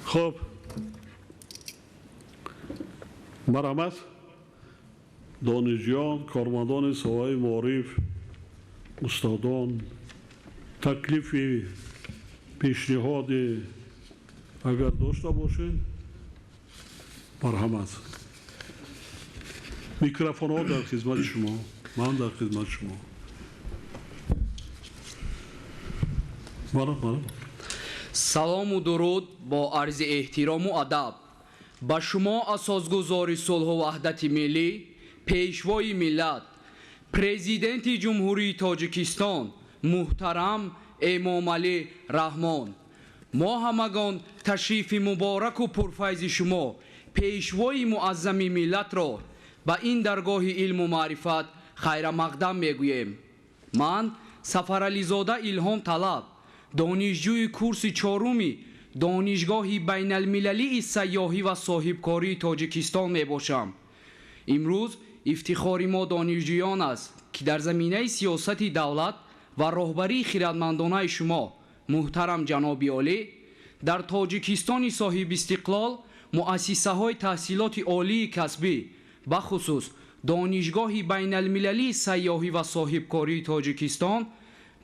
خب مرحمت دانشجویان، کارمندان ساحه معارف، استادان، تکلیف پیشنهاد اگر داشته باشین مرحمت. میکروفون ها در خدمت شما. من در خدمت شما. سلام و درود با عرض احترام و ادب به شما اساسگزار صلح و وحدت ملی، پیشوای ملت، پرزیدنت جمهوری تاجیکستان محترم امامعلی رحمان. ما همگان تشریف مبارک و پرفیض شما پیشوای معظم ملت را به این درگاه علم و معرفت خیر مقدم میگویم. من سفرعلی زاده الهام طلب، دانشجوی کورس چهارمی دانشگاه بین المللی سیاحی و صاحبکاری تاجیکستان می باشم. امروز افتخار ما دانشجویان است که در زمینه سیاست دولت و راهبری خردمندانه شما محترم جناب عالی در تاجیکستان صاحب استقلال مؤسسه های تحصیلات عالی کسبی بخصوص دانشگاه بین المللی سیاحی و صاحبکاری تاجیکستان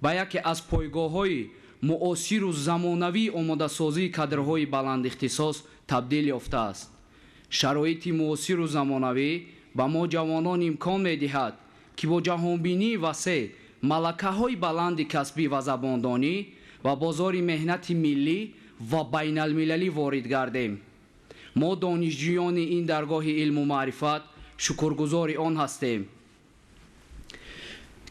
به یکی از پایگاه های معاصر و زمانوی آماده سازی کادرهای بلند اختصاص تبدیل یافته است. شرایط معاصر و زمانوی به ما جوانان امکان می دهد که با جهانبینی وسیع، ملکه های بلند کسبی و زباندانی و بازار مهنت ملی و بین المللی وارد گردیم. ما دانشجویان این درگاه علم و معرفت شکرگزار آن هستیم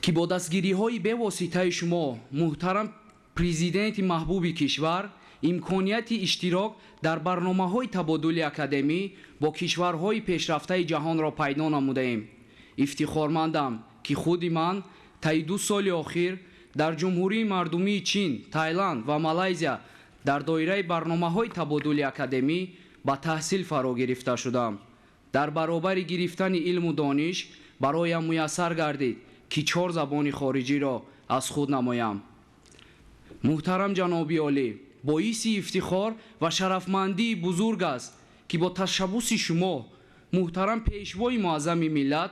که با دستگیری های به واسطه شما محترم پرزیدنت محبوب کشور امکانیت اشتراک در برنامه های تبادل اکادمی با کشورهای پیشرفته جهان را پیدا نموده ایم. افتخارمندم که خود من طی 2 سال اخیر در جمهوری مردمی چین، تایلند و مالایزیا در دایره برنامه های تبادل اکادمی به تحصیل فرا گرفته شدم. در برابر گرفتن علم و دانش برایم میسر گردید که 4 زبان خارجی را از خود نمایم. محترم جناب عالی، باعث افتخار و شرفمندی بزرگ است که با تشبث شما محترم پیشوای معظم ملت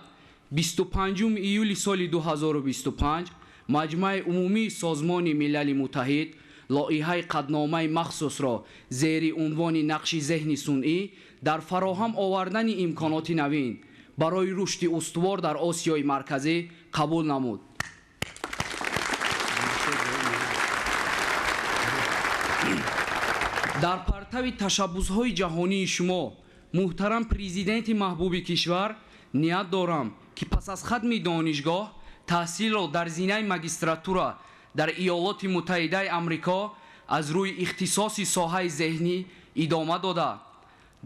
25 ایول سال 2025 مجمع عمومی سازمان ملل متحد لایحه قدنامه مخصوص را زیر عنوان نقش ذهن صنعی در فراهم آوردن امکانات نوین برای رشد استوار در آسیای مرکزی قبول نمود. در پرتو تشبث‌های جهانی شما محترم پرزیدنت محبوب کشور نیت دارم که پس از ختم دانشگاه تحصیل را در زمینه ماجستراتورا در ایالات متحده آمریکا از روی اختصاص ساحه ذهنی ادامه داده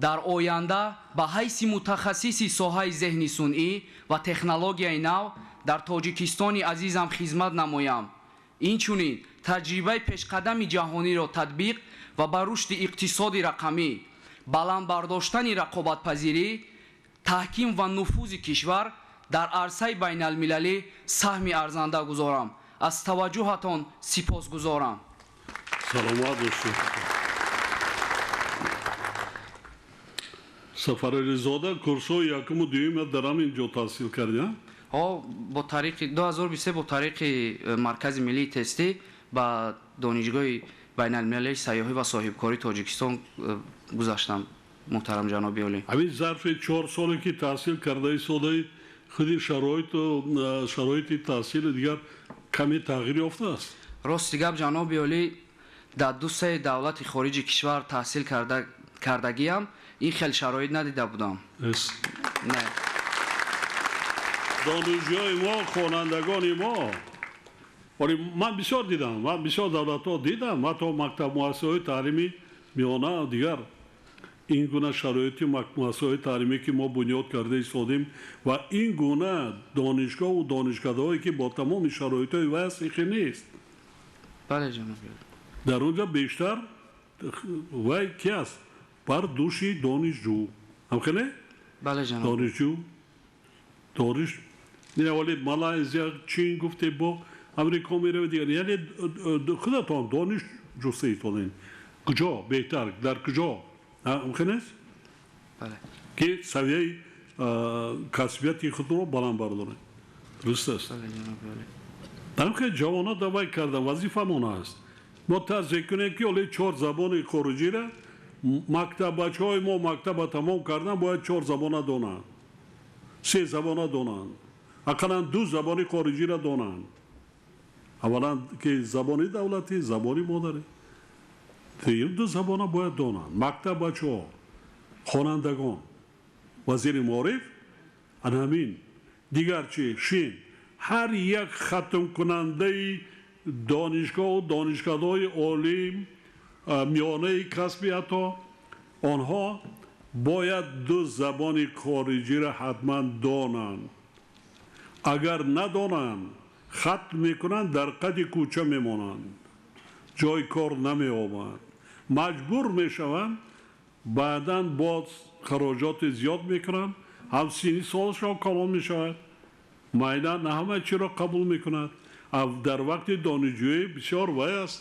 در آینده به حیث متخصص ساحه ذهن صنعی و تکنولوژی نو در تاجیکستان عزیزم خدمت نمایم. اینچنین تجربه پیشقدم جهانی را تطبیق و بر رشد اقتصاد رقمی، بلند برداشتن رقابت‌پذیری، تحکیم و نفوذ کشور در عرصه بین المللی سهم ارزنده گذارم. از توجهتان سپاسگزارم. سلامت باشید. سفرعلی زاده کورس‌های یکم و دوم در اینجا تحصیل کردیم. با طریق 2023 با طریق مرکز ملی تستی با دانشگاه بین المللی سیاحی و صاحبکاری تاجیکستان گذاشتم محترم جناب عالی. همین ظرف 4 سالی که تحصیل کرده ساده خودی شرایط تحصیل دیگر کمی تغییر یافته است. راست گپ جناب عالی، در 2 دولت خارجی کشور تحصیل کردگیم این خیلی شرایط ندیده بودم. نه. دانشجوی ما، خوانندگان ما، ولی من بسیار دیدم، من بسیار دولت‌ها دیدم، حتی مکتب مؤسسه‌های تعلیمی میانه دیگر این گونه شرایط مؤسسه‌های تعلیمی که ما بنیاد کرده ایستادیم و این گونه دانشگاه و دانشکده‌هایی که با تمام شرایط‌های وضعی نیست. بله جناب. در اونجا بیشتر وای کی است؟ بر دوشی دانشجو. همخنه؟ بله جناب. دانش نه ولی مالایزیا چین گفته با امریکا میره دیگر، یعنی خودتان دانش جوسته کنین کجا بهتر در کجا ممکن است بله که سویه کسبیتی خود رو بالا بردارن. درست است. بله جناب. بله که جوانان دوای کردن وظیفه مون است ما توضیح کنیم که ولی 4 زبان خارجی را مکتب بچه‌های ما مکتب تمام کردن باید 4 زبان دونن 3 زبان دونن акалан ду забони хориҷиро донанд аввалан ки забони давлатӣ забони модарӣ ду забона бояд донанд мактаб бачаҳо хонандагон вазири маориф ана ҳамин дигар чи шин ҳар як хатмкунандаи донишгоҳу донишкадаҳои олӣ миёнаи касби ҳатто онҳо бояд ду забони хориҷиро ҳатман донанд агар надонанд хатм мекунанд дар қади кӯча мемонанд ҷои кор намеёбанд маҷбур мешаванд баъдан боз хароҷоти зиёд мекунанд ҳам синни солашон калон мешавад майна на ҳама чиро қабул мекунад дар вақти донишҷӯӣ бисёр вай аст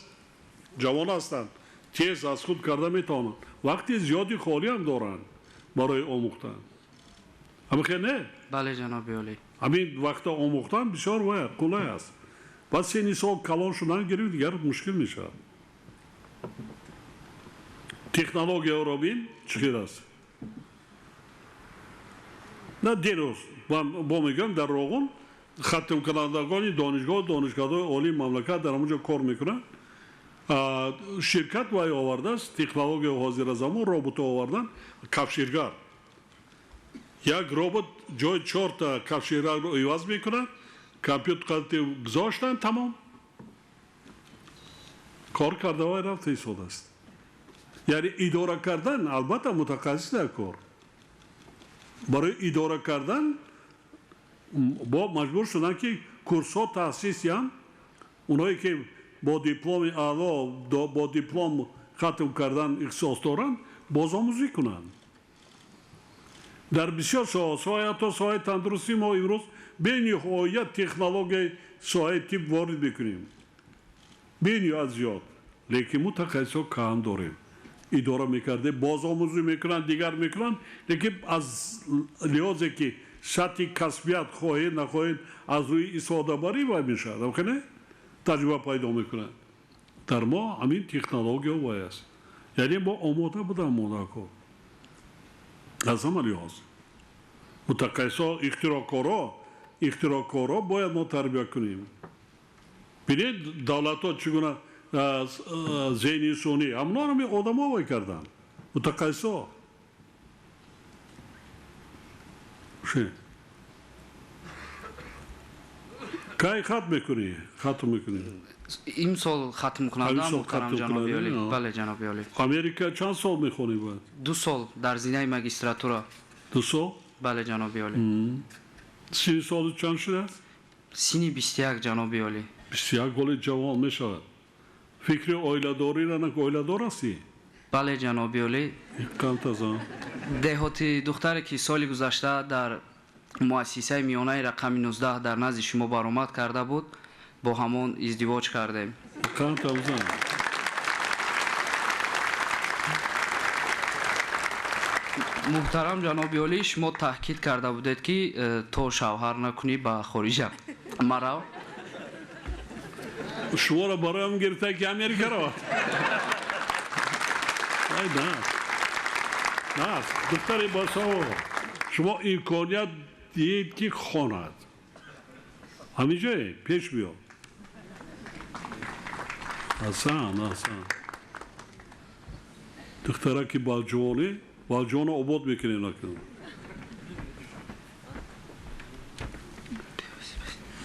ҷавон ҳастанд тез аз худ карда метавонанд вақти зиёди холиам доранд барои омӯхтан ҳамихел не бале ҷаноби олӣ ҳамин вақта омӯхтан бисёр вай қулай аст баъд синни сол калон шудан гирифт дигар мушкил мешавад технологияро бин чӣ хел аст на дирӯз бо мегӯям дар роғун хатмкунандагони донишгоҳ донишгаҳои олии мамлакат дар ҳамонҷо кор мекунанд ширкат вай овардааст технологияи ҳозиразамон робото овардан кафширгар як робот ҷои 4 кафширгарро иваз мекунад компютерқати гузоштанд тамом кор карда вай рафта истод аст яъне идора кардан албатта мутахассис дар кор барои идора кардан бо маҷбур шуданд ки курсҳо таъсис янд онҳое ки бо дипломи аъло бо диплом хатм кардан ихтисос доранд бозомӯзӣ кунанд дар бисёр соҳаи ҳатто соҳаи тандурустӣ мо имрӯз бениҳоят технологияи соҳаи тиб ворид мекунем бениҳоят зиёд лекин мутахассисҳо кам дорем идора мекардем бозомӯзӣ мекунанд дигар мекунанд лекин аз лиҳозе ки сатҳи касбият хоҳед нахоҳед аз рӯи истифодабарӣ вай мешавад охне таҷриба пайдо мекунад дар мо ҳамин технология вай аст яъне мо омода буданд модако аз ҳама лиҳоз мутахассисҳо ихтироъкорро бояд мо тарбия кунем бинед давлатҳо чӣ гуна зеҳни сунӣ ҳамонам одамо вай карданд мутахассисҳо кай хатм мекунӣ имсол хатм кунандам муҳтарам ҷаноби олӣ бале ҷаноби олӣ америка чанд сол мехонӣ бояд 2 сол дар зинаи магистратура 2 сол бале ҷаноби олӣ синни соли чанд шудааст синни 21 ҷаноби олӣ 21 голи ҷавон мешавад фикри оиладорира оиладор ҳастӣ бале ҷаноби олӣ камтазан деҳоти духтаре ки соли гузашта дар муассисаи миёнаи рақами 19 дар назди шумо баромад карда буд бо ҳамон издивоҷ кардем камтазан муҳтарам ҷаноби олӣ шумо таъкид карда будед ки то шавҳар накунӣ ба хориҷа марав шуморо бароям гирифта ки америка равад на духтари басаво шумо имконият диҳед ки хонад ҳамин ҷое пеш биё асан духтараки балҷувоно обод мекунем накунем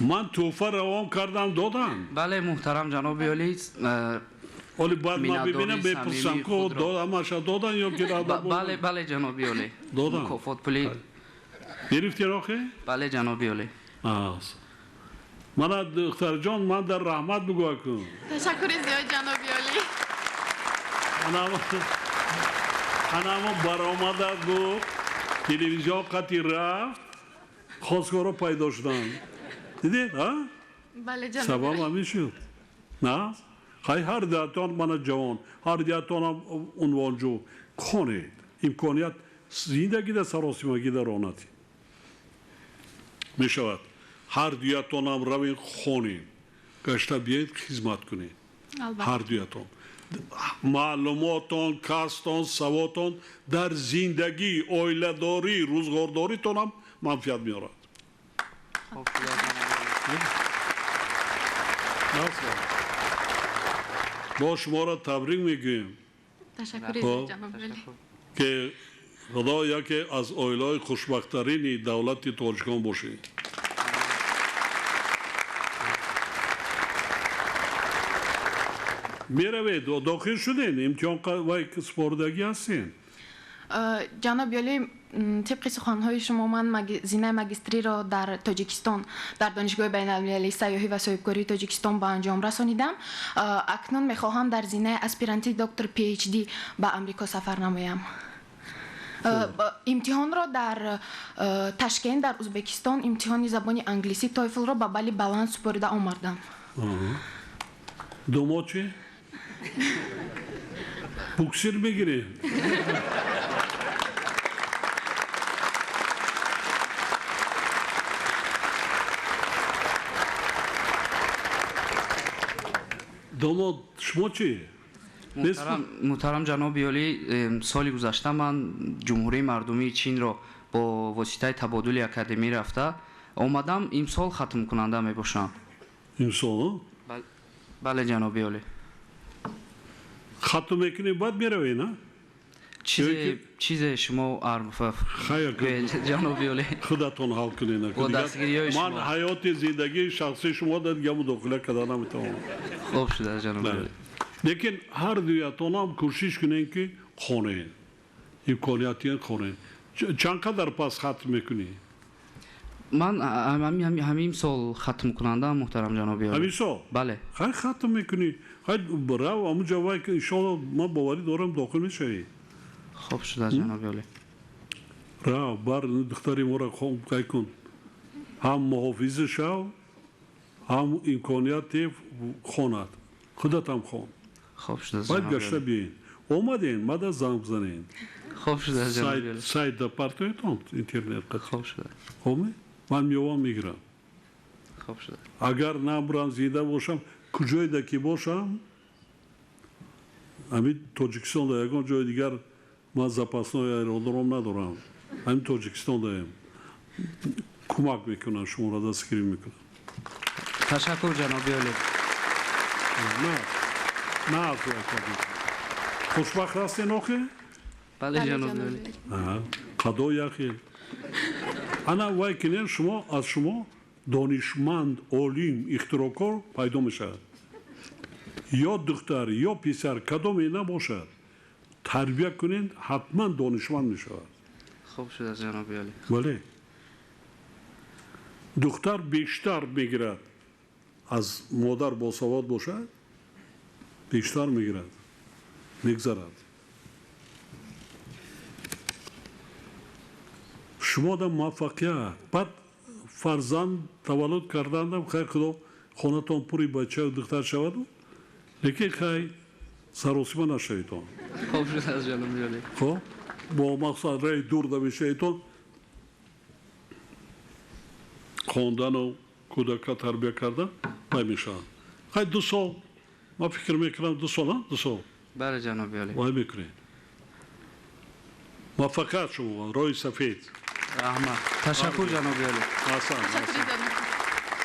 ман тӯҳфа равон кардам додам бале муҳтарам ҷаноби олӣ оли баъд ман бибинам бепурсам ко ҳамаша додан ё ки бале ҷаноби олӣ додам мукофот пули гирифтед охе бале ҷаноби олӣ мана духтарҷон ман дар раҳмат бигӯя кун ташаккури зиёд ҷаноби олӣ анамо баромада буд телевизион қати рафт хостгоҳро пайдо шуданд дидед бале ҷаноби сабаб олӣ ҳамин шуд на хай ҳар диҳатон мана ҷавон ҳар диҳатонам унвонҷӯ хонед имконият зиндагида саросимагӣ дар онати мешавад ҳар дуятонам равен хонем гашта биед хизмат кунед ҳар дуятон маълумотон касбтон саводтон дар зиндагӣ оиладорӣ рӯзгордоритонам манфиат меорад ما شما را تبریک میگیم تشکر رضا جناب عالی. که خدا یکی از اویلای خوشبختترین دولت تاجیکستان باشه. میروید داخل شدین امتحان وای سپردگی هستین. جناب عالی، طبق سخنهای شما من زینه ماجستری را در تاجیکستان در دانشگاه بین‌المللی سیاحی و صاحبکاری تاجیکستان به انجام رسانیدم. اکنون میخواهم در زینه اسپیرانتی دکتر پی اچ دی به آمریکا سفر نمایم. امتحان را در تاشکند در ازبکستان امتحان زبان انگلیسی تویفل را به بالی بلند سپرده آمدم. دوم چی؟ بوکسیر میگیری؟ دوم شما چی؟ محترم جناب عالی، سال گذشته من جمهوری مردمی چین را با واسطه تبادل اکادمی رفته آمدم. امسال ختم کننده می باشم. امسال؟ بله جناب عالی. ختم میکنی بعد میروی نه؟ چیز شما خیر جناب عالی خودتون حال کنین. من حیات زندگی شخصی شما در دیگه مداخله کردن نمیتونم. خوب شده جناب عالی. لیکن هر دویتون هم کوشش کنین که خونه امکانیاتی خونه. چند قدر پس ختم میکنی؟ من همین سال ختم کننده محترم جناب عالی. همین سال؟ بله. خیلی ختم میکنی. خیلی برو همون جوایی که انشاءالله من باوری دارم داخل میشی. خوب شده جناب عالی. را بار دختری مورا خوب کای کن. هم محافظ شو هم امکانیات خونت. خودت هم خون. خوب شده باید جناب گشته عالی. بیاین. اومدین ماده زنگ بزنین. خوب شده جناب عالی. سایت دپارتمنت اینترنت قد. خوب شده. خوبه؟ من میوام میگیرم. خوب شده. اگر نبرم زیده باشم کجای دکی باشم همین تاجیکستان دا یکان جای دیگر من زپاسنای ایرودروم ندارم. همین تاجیکستان دایم کمک میکنن شما را دستگیری میکنن. تشکر جناب عالی. نه از خوشبخت هستین آخه؟ بله جناب عالی. قضا یخیل انا وای کنین شما از شما دانشمند عالم اختراعکار پیدا میشد. یا دختر یا پسر کدومی نباشد تربیت کنین حتما دانشمند میشود. خوب شده جناب عالی. ولی دختر بیشتر میگیرد از مادر باسواد باشد بیشتر میگیرد میگذرد. شما در موفقیت بعد فرزند تولد کردندم خیر خدا خونتان پوری بچه و دختر شود لیکن خیلی سراسیمه نشویتان. خوب شده از جناب عالی. خب با مقصد رای دور نمیشیتان خواندن و کودک تربیت کردن نمیشن. خیلی 2 سال ما فکر میکنم 2 سال نه 2 سال. بله جناب عالی. وای میکنین موفقیت شما رای سفید. رحمت. تشکر جناب عالی. حسن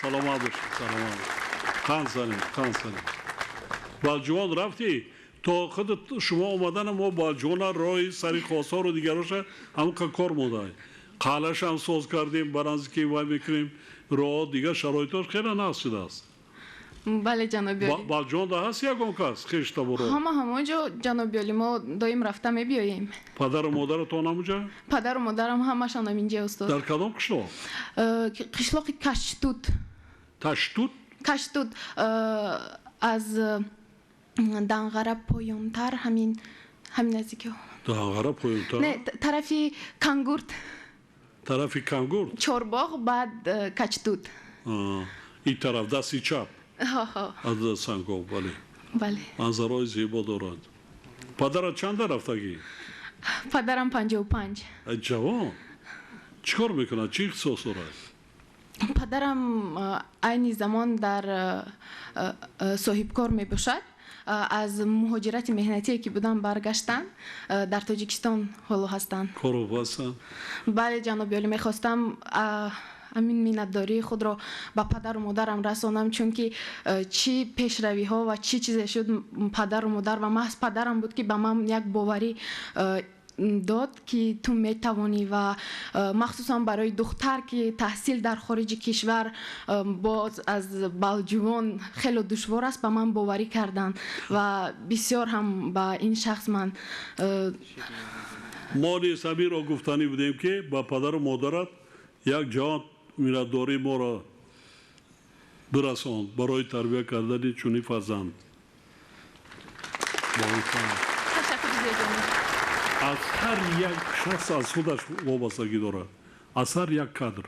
سلامت باشید. سلامت خان سنیم بالجوان رفتی تا خود شما اومدن ما بالجوان رای سری خواستها رو دیگراش همون کار مونده قالش هم ساز کردیم برانزی که وای میکنیم راه دیگه شرایطش خیلی ناسیده است. بله جناب عالی. بالجوان ده هست یکم کس خیشتا برو همونجا جناب عالی ما دایم رفته میبیاییم. پدر و مادرتون همونجا؟ پدر و مادرم همشان اینجا استاد. در کدام قشلاق؟ قشلاق کشتود. تشتود؟ کشتود از دنغره پایانتر همین نزدیک. دنغره پایانتر؟ نه طرفی کانگورت. طرفی کانگورت؟ چورباغ بعد کشتود. این طرف دستی چپ؟ ها از سنگو بله. منظرهای زیبا دارند. پدرت چند رفتگی؟ پدرم 55. جوان چیکار میکنه؟ چی اختصاص دارد؟ پدرم عین زمان در صاحبکار میباشد. از مهاجرت مهنتی که بودن برگشتن در تاجیکستان حالا هستن. کارو هستن؟ بله جناب عالی میخواستم همین مینتداری خود را به پدر و مادرم رسانم، چون که چی پیشروی ها و چی چیزی شد پدر و مادر و محض پدرم بود که به من یک باوری داد که تو میتوانی و مخصوصا برای دختر که تحصیل در خارج کشور باز از بالجوان خیلی دشوار است، به من باوری کردن و بسیار هم به این شخص من ما نیز همین را گفتنی بودیم که با پدر و مادرت یک جهان مینتداری ما را برساند برای تربیت کردن چونی فرزند. از هر یک شخص از خودش وابستگی دارد، از هر یک کادر،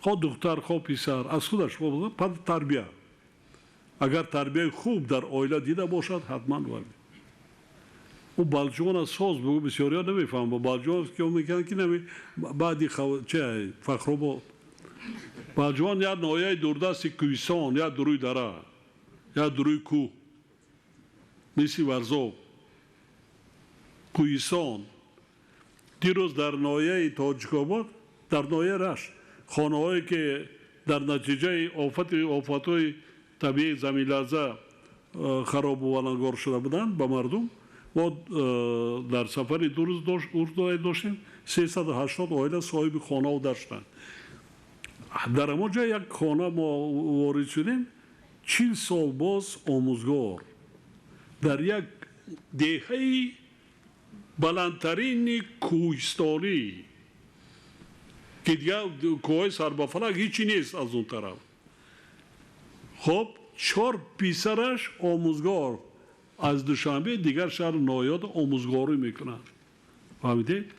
خواه دختر خواه پسر از خودش وابستگی. تربیت، اگر تربیت خوب در عائله دیده باشد حتما ولی او بالجوان ساز بگو بسیاری ها نمیفهم با بالجوان که میکنن که نمی بعدی چه فخر با بالجوان یا نایه دوردست کویسان یا دروی دره یا دروی کوه میسی ورزاب کویسان. دیروز در نایه تاجیک‌آباد در نایه رشت خانه هایی که در نتیجه آفت‌های طبیعی زمین لرزه خراب و ولنگار شده بودند به مردم. ما در سفری دو روز داشتیم 380 عائله صاحب خانه و داشتند. در اونجا یک خانه ما وارد شدیم 40 سال باز آموزگار در یک دهه بلندترین کوهستانی که دیگه کوه سربافلک هیچی نیست از اون طرف. خب 4 پسرش آموزگار از دوشنبه دیگر شهر نایاد آموزگاری میکنن. فهمیدید؟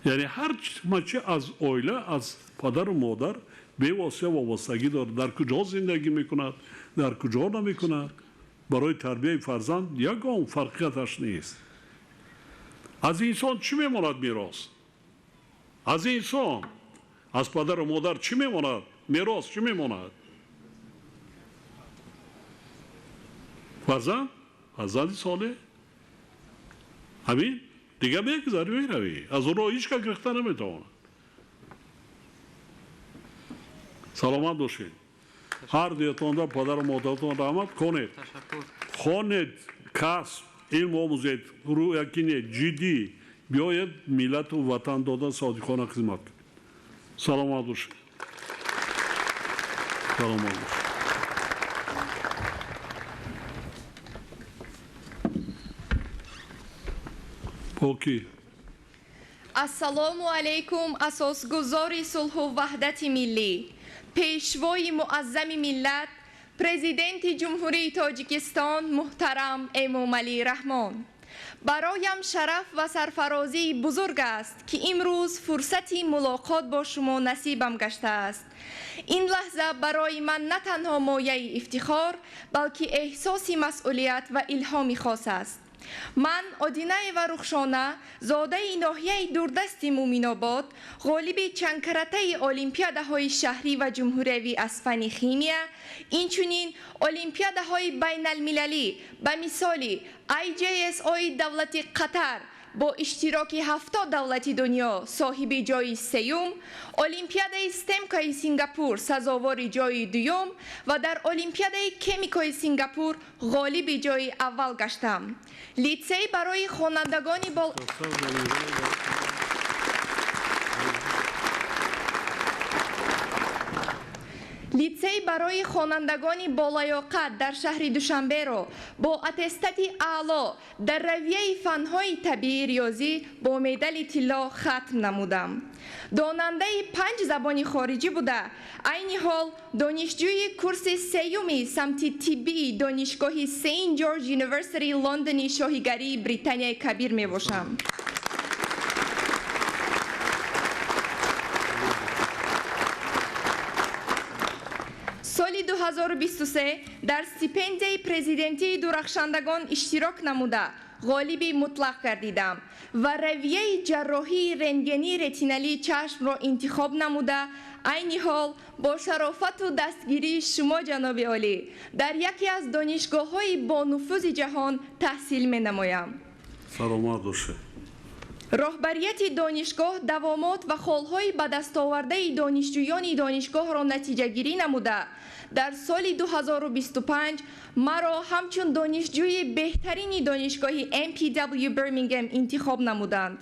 یعنی هر مچه از عائله از پدر و مادر به واسطه وابستگی دارد. در کجا زندگی میکند در کجا نمیکند برای تربیت فرزند یگان فرقیتش نیست. از انسان چی میماند میراث؟ از انسان از پدر و مادر چی میماند میراث؟ چی میماند؟ فرزند صالح همین دیگه میگذاری میروی از اون را هیچ که گرفته نمیتواند. سلامت باشید. هر دیتان را پدر و مادرتان رحمت کنید. خوانید، کسب، علم آموزید، روی یقین جدی بیاید ملت و وطن دادن صادقانه خدمت کنید. سلامت باشید. سلامت باشید. اوکی. السلام علیکم اساسگزار صلح و وحدت ملی، پیشوای معظم ملت، پرزیدنت جمهوری تاجیکستان محترم امامعلی رحمان. برایم شرف و سرفرازی بزرگ است که امروز فرصتی ملاقات با شما نصیبم گشته است. این لحظه برای من نه تنها مایه افتخار بلکه احساس مسئولیت و الهامی خاص است. من آدینه و رخشانه زاده ناحیه دوردست مومین‌آباد غالب چند کرته المپیادهای شهری و جمهوری از فن خیمیه، اینچنین المپیادهای بین المللی به مثال IJSO دولت قطر با اشتراک 70 دولت دنیا صاحب جای سیوم، المپیاد استمکای سینگاپور سزاوار جای دوم و در المپیاد کمیکای سینگاپور غالب جای اول گشتم. لیتسه برای خوانندگانی بالیاقت در شهر دوشنبه را با اتستات اعلا در رویه فنهای طبیعی ریاضی با مدال طلا ختم نمودم. داننده 5 زبان خارجی بوده، عین حال دانشجوی کورس سیوم سمت طبی دانشگاه سین جورج یونیورسیتی لندن شاهیگری بریتانیای کبیر می باشم. سال 2023 در استیپندیای پرزیدنتی درخشندگان اشتراک نموده غالب مطلق گردیدم و رویه جراحی رنگنی رتینالی چشم را انتخاب نموده عین حال با شرافت و دستگیری شما جناب عالی در یکی از دانشگاه‌های با نفوذ جهان تحصیل می نمایم. سلامت باشه. راهبریت دانشگاه دوامات و خالهای به دست آورده دانشجویان دانشگاه را نتیجه گیری نموده در سال 2025 مرا همچون دانشجوی بهترین دانشگاه MPW برمینگهم انتخاب نمودند.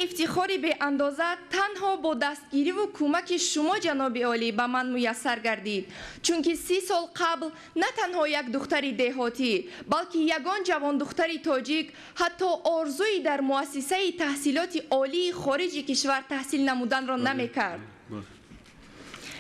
افتخاری به اندازه تنها با دستگیری و کمک شما جناب عالی به من میسر گردید، چون که 30 سال قبل نه تنها یک دختر دهاتی بلکه یگان جوان دختر تاجیک حتی آرزویی در مؤسسه تحصیلات عالی خارج کشور تحصیل نمودن را نمیکرد.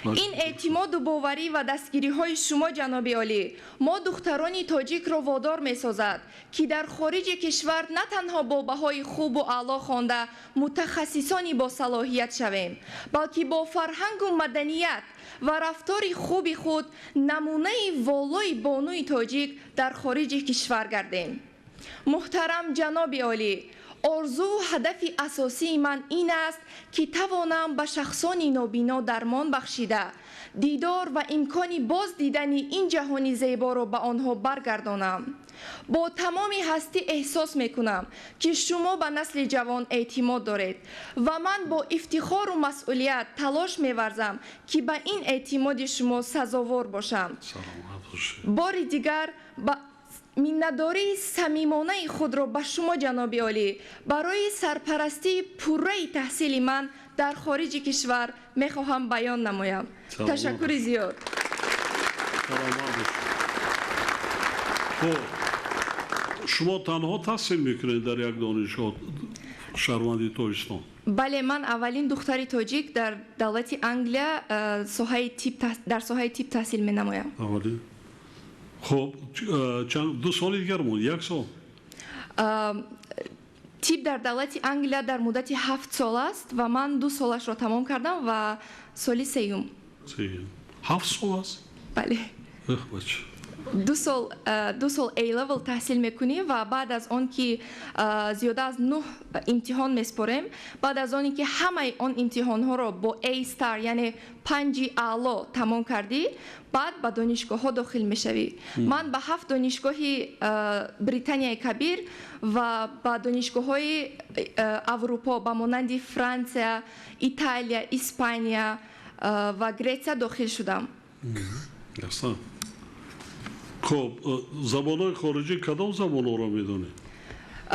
این اعتماد و باوری و دستگیری های شما جناب عالی ما دختران تاجیک را وادار می سازد که در خارج کشور نه تنها با بهای خوب و اعلا خوانده متخصصانی با صلاحیت شویم، بلکه با فرهنگ و مدنیت و رفتار خوب خود نمونه والای بانوی تاجیک در خارج کشور گردیم. محترم جناب عالی، آرزو و هدف اساسی من این است که توانم به شخصان نابینا درمان بخشیده دیدار و امکانی باز دیدن این جهانی زیبا را به آنها برگردانم. با تمام هستی احساس میکنم که شما به نسل جوان اعتماد دارید و من با افتخار و مسئولیت تلاش می‌ورزم که به این اعتماد شما سزاوار باشم. بار دیگر مینداری صمیمانه خود را به شما جناب عالی برای سرپرستی پوره تحصیل من در خارج کشور میخواهم بیان نمایم. تشکر زیاد. شما تنها تحصیل میکنید در یک دانشگاه شهروندی تاجیکستان؟ بله، من اولین دختر تاجیک در دولت انگلیا در ساحه تیپ تحصیل می نمایم. خب دو سال دیگر مون؟ یک سال؟ تیپ در دولت انگلیا در مدت 7 سال است و من 2 سالش را تمام کردم و سالی سیوم. 7 سال است؟ بله. 2 سال ای لول تحصیل میکنی و بعد از آن که زیاده از 9 امتحان میسپاریم، بعد از آنی که همه آن امتحان ها را با ای ستار یعنی 5 اعلا تمام کردی، بعد به دانشگاه ها داخل میشوی. من به 7 دانشگاه بریتانیای کبیر و به دانشگاه های اروپا به مانند فرانسه، ایتالیا، اسپانیا و گریچیا داخل شدم. خب زبان‌های خارجی کدام زبان‌ها را می‌دونید؟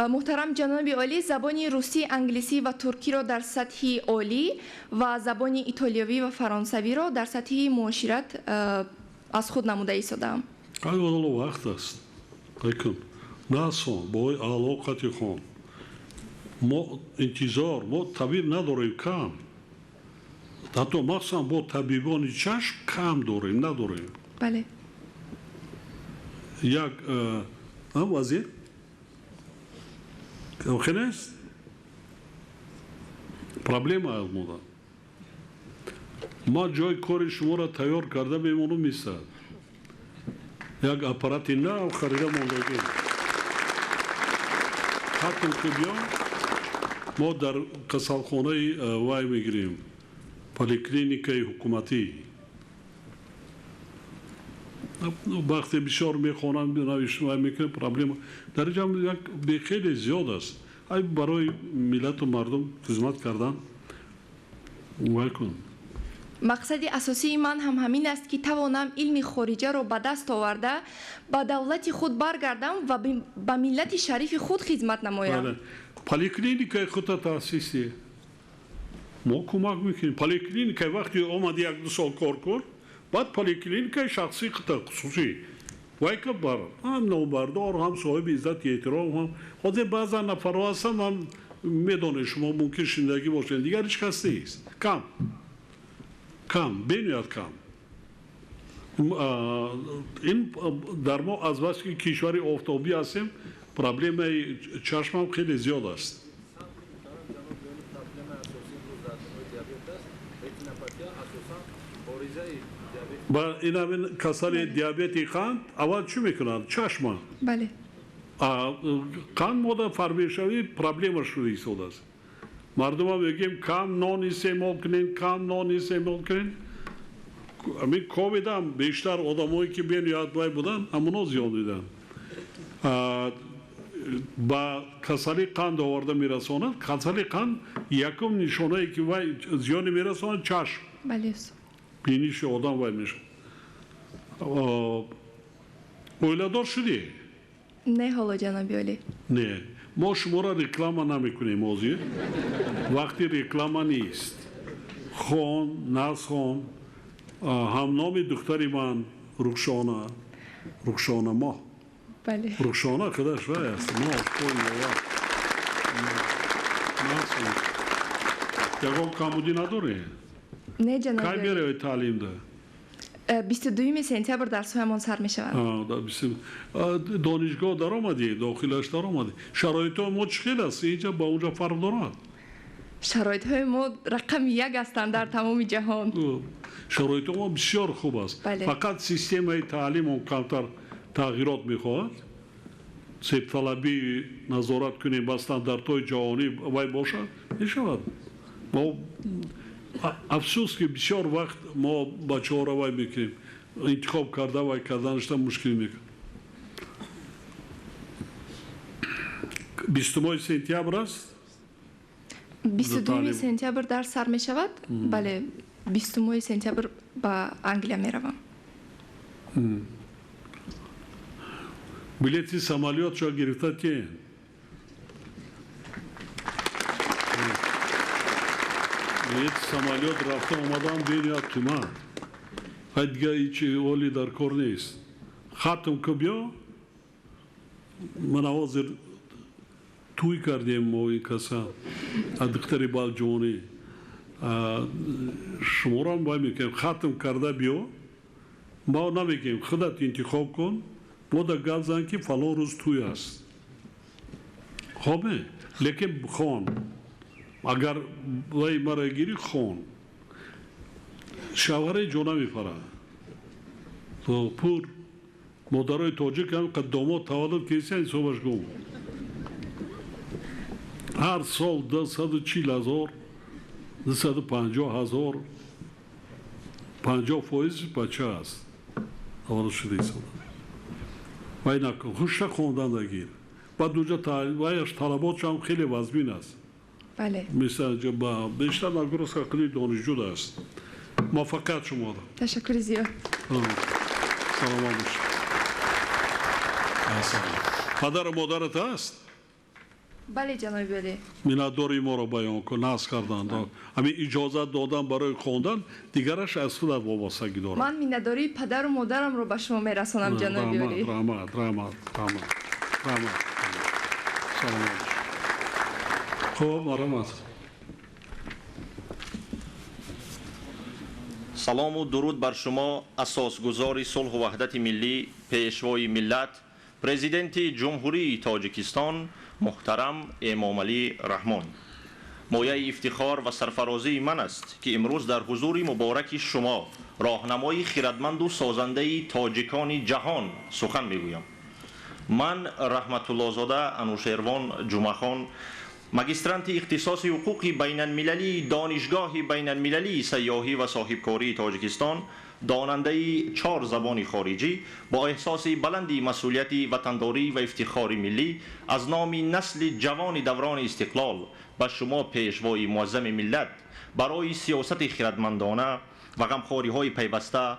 محترم جناب عالی، زبان روسی، انگلیسی و ترکی را در سطح عالی و زبان ایتالیایی و فرانسوی را در سطح معاشرت از خود نموده ایستادم. حالا وقت است. بکن. ناسون با علاقتی خون. ما انتظار، ما طبیب نداریم کم. حتی مخصوصا با طبیبان چشم کم داریم، نداریم. بله. یک وزیر خیلی است پرابلم است مودا ما جای کار شما را تیار کرده میمونم میستد یک اپاراتی نه خریده موندگی حتی که بیا ما در کسالخانه وای میگیریم پلیکلینیکای حکومتی وقتی بسیار میخوانم نوشتم میکنم پرابلم در جامعه یک خیلی زیاد است. ای برای ملت و مردم خدمت کردن وایکن. مقصد اساسی من هم همین است که توانم علم خارجه را به دست آورده به دولت خود برگردم و به ملت شریف خود خدمت نمایم. پلیکلینیکای خود تاسیسی ما کمک میکنیم. پلیکلینیکای وقتی آمد 1-2 سال کار کرد بعد پلیکلینیکای شخصی خصوصی وای که بر هم نوبردار هم صاحب عزت احترام هم خود بعضا نفرها هستن من میدونه شما ممکن شندگی باشین دیگر هیچ کس نیست کم بینید کم این در ما از بس که کشور آفتابی هستیم پرابلم چشم هم خیلی زیاد است. با این همین کسانی دیابتی قند اول چی میکنند؟ چشم. بله. قند ماده فرمیشوی پرابلمش رو ایستاده است. مردم ها میگیم کم نان استعمال کنین کم نان استعمال کنین همین کووید هم بیشتر آدمایی که بین یادوای بودن همونا زیاد دیدن با کسری قند آورده میرساند کسری قند یکم نشانه ای که وای زیانی میرساند چشم بله استاد. بینیش آدم وای میشه اویلادار شدی؟ نه حالا جناب عالی. نه ما شما را رکلام نمیکنیم موضوع وقتی رکلام نیست خون نخون هم نام دختری من رخشانه ما بله. رخشانه کداش وای است ما یکم کامودی نداره نه جناب کی عالی. میره تعلیم ده 22 سپتامبر درس‌هایمان سر می‌شود. دانشگاه در آمدی داخلش در آمدی شرایط ما چخیل است اینجا با اونجا فرق دارد شرایط‌های ما رقم یک هستند در تمام جهان. شرایط ما بسیار خوب است بله. فقط سیستم تعلیم اون کمتر تغییرات میخواهد سب طلبی نظارت کنیم با استانداردهای جهانی وای باشد میشود ما افسوس که بسیار وقت ما بچه ها را وای میکنیم انتخاب کرده وای کردنش مشکل میکن 20 سپتامبر است 22 سپتامبر درس سر می‌شود. بله 20 سپتامبر با انگلیا میروم. بلیتی سمالیات شو گرفته که بلیت سمالیات رفته اومدن بین یا تومن دیگه هیچی اولی در کار نیست ختم که بیا من حاضر توی کردیم ما این کسا دکتری بالجونی شما را هم باید میکنیم ختم کرده بیا ما نمیگیم خودت انتخاب کن ما در گل زن که فلان روز توی است خوبه لیکن خون اگر وای مرا گیری خون شواره جو نمیپره تو پور مادرای تاجیک هم قدامات تولد کسی این صحبش گم هر سال 240,000 250,000 50% بچه است تولد شده ایسان وای نکن خوشت خوندن دگیر بعد دوجا وایش طلبات هم خیلی وزمین است بله. مثل با بیشتر نگرس که قلی دانشجو است موفقیت شما دا تشکر زیاد. سلام باش پدر و مادرت است بله جناب عالی. میناداری ما را بیان کن ناز کردن همین اجازت دادن برای خواندن دیگرش از خودت وابستگی دارد من مینداری پدر و مادرم رو به شما میرسانم جناب عالی. رحمت سلام باش خوب رحمت سلام و درود بر شما اساسگزار صلح و وحدت ملی پیشوای ملت پرزیدنت جمهوری تاجیکستان محترم امام علی رحمان مایه افتخار و سرفرازی من است که امروز در حضور مبارک شما راهنمای خردمند و سازنده تاجیکان جهان سخن میگویم من رحمت الله زاده انوشیروان جمعخان ماجسترانت اختصاص حقوق بین المللی دانشگاه بین المللی سیاحی و صاحبکاری تاجیکستان داننده 4 زبان خارجی با احساس بلندی مسئولیت وطنداری و افتخار ملی از نام نسل جوان دوران استقلال به شما پیشوای معظم ملت برای سیاست خردمندانه و غمخواری پیوسته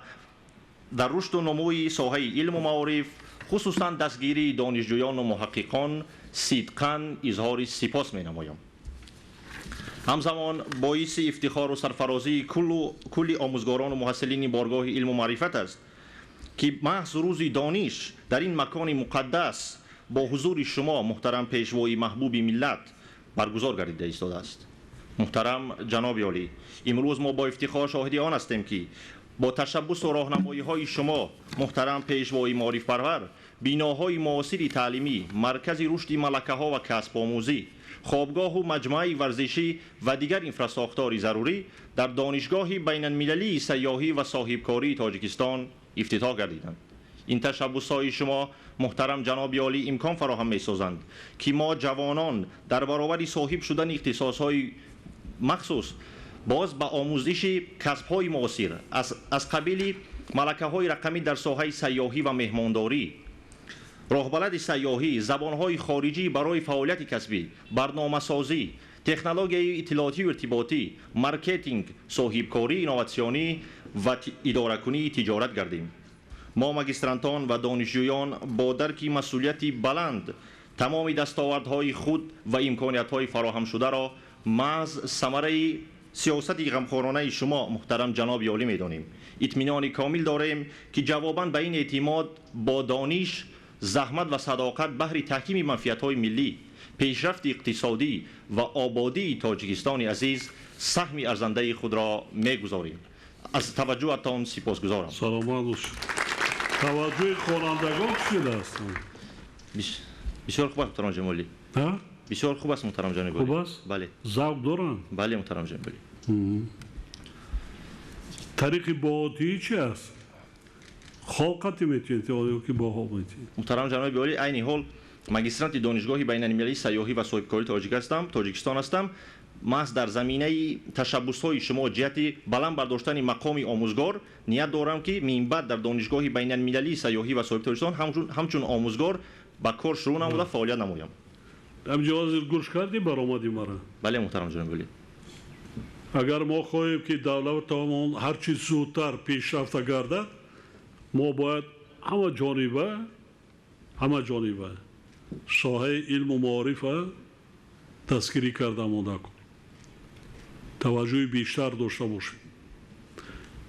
در رشد و نموی ساحه علم و معارف خصوصا دستگیری دانشجویان و محققان صدقاً اظهار سپاس می نمایم. همزمان باعث افتخار و سرفرازی کل آموزگاران و محصلین بارگاه علم و معرفت است که محض روز دانش در این مکان مقدس با حضور شما محترم پیشوای محبوب ملت برگزار گردیده ایستاده است. محترم جناب عالی، امروز ما با افتخار شاهد آن هستیم که با تشبث و راهنمایی های شما محترم پیشوای معارف پرور بیناهای معاصر تعلیمی، مرکز رشد ملکه ها و کسب آموزی، خوابگاه و مجمع ورزشی و دیگر انفراساختار ضروری در دانشگاه بین المللی سیاحی و صاحبکاری تاجیکستان افتتاح گردیدند. این تشبث‌های شما محترم جناب عالی امکان فراهم می‌سازند که ما جوانان در برابر صاحب شدن اختصاص‌های مخصوص باز به آموزش کسب‌های معاصر از قبیل ملکه‌های رقمی در ساحه سیاحی و مهمانداری، راهبلد سیاحی، زبان‌های خارجی برای فعالیت کسبی، برنامه‌سازی، تکنولوژی اطلاعاتی و ارتباطی، مارکتینگ، صاحبکاری اینوواسیونی و اداره‌کنی تجارت گردیم. ما ماگسترانتان و دانشجویان با درک مسئولیتی بلند تمام دستاوردهای خود و امکانیت‌های فراهم شده را محض ثمره سیاست غمخوارانه شما محترم جناب عالی می‌دانیم. اطمینان کامل داریم که جواباً به این اعتماد با دانش، زحمت و صداقت بهر تحکیم منفعت‌های ملی، پیشرفت اقتصادی و آبادی تاجیکستان عزیز سهم ارزنده خود را می‌گذاریم. از توجهتان سپاسگزارم. سلامت باشید. توجه خوانندگان چی است؟ بسیار خوب است محترم جنابعالی. ها؟ بسیار خوب است محترم جنابعالی. خوب است؟ بله. ذوق دارن؟ بله محترم جنابعالی. طریق باهاتی چی است؟ خلقتی میتونید یا که باها میتونید؟ محترم جناب عالی، عین حال ماگسترانت دانشگاه بین‌المللی سیاحی و صاحبکاری تاجیکستان هستم. محض در زمینه تشبس‌های شما جهت بلند برداشتن مقام آموزگار نیت دارم که من بعد در دانشگاه بین‌المللی سیاحی و صاحبکاری تاجیکستان همچون آموزگار به کار شروع نموده فعالیت نمایم. امجاز گوش کردی برآمدی مرا؟ بله محترم جناب عالی. اگر ما خواهیم که دولتمون هر چیز زودتر پیشرفت گردد، ما باید همه جانبه ساحه علم و معارف دستگیری کرده مانده کن. توجه بیشتر داشته باشیم.